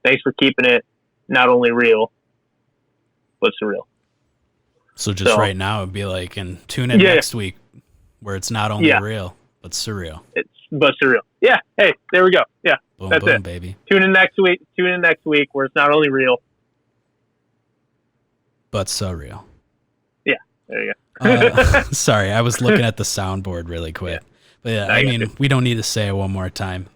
[SPEAKER 3] thanks for keeping it not only real, but surreal.
[SPEAKER 1] So right now it'd be like, and tune in next week where it's not only real, but surreal.
[SPEAKER 3] But surreal. Yeah. Hey, there we go. Yeah.
[SPEAKER 1] Boom,
[SPEAKER 3] that's
[SPEAKER 1] boom,
[SPEAKER 3] it.
[SPEAKER 1] Baby.
[SPEAKER 3] Tune in next week where it's not only real,
[SPEAKER 1] but surreal.
[SPEAKER 3] Yeah. There you go.
[SPEAKER 1] Sorry, I was looking at the soundboard really quick. Yeah. But yeah, I mean, we don't need to say it one more time.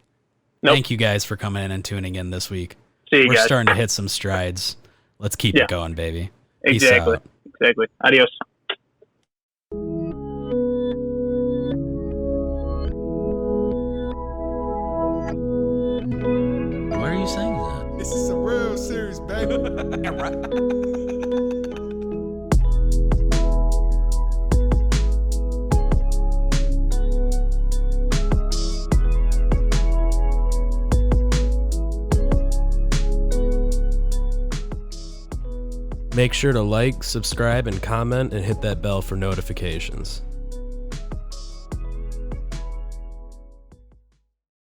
[SPEAKER 3] Nope.
[SPEAKER 1] Thank you guys for coming in and tuning in this week.
[SPEAKER 3] See you
[SPEAKER 1] We're
[SPEAKER 3] guys.
[SPEAKER 1] starting to hit some strides. Let's keep it going, baby.
[SPEAKER 3] Exactly.
[SPEAKER 1] Peace out.
[SPEAKER 3] Exactly. Adios.
[SPEAKER 1] Why are you saying that?
[SPEAKER 2] This is Surreal Series, baby.
[SPEAKER 5] Make sure to like, subscribe, and comment, and hit that bell for notifications.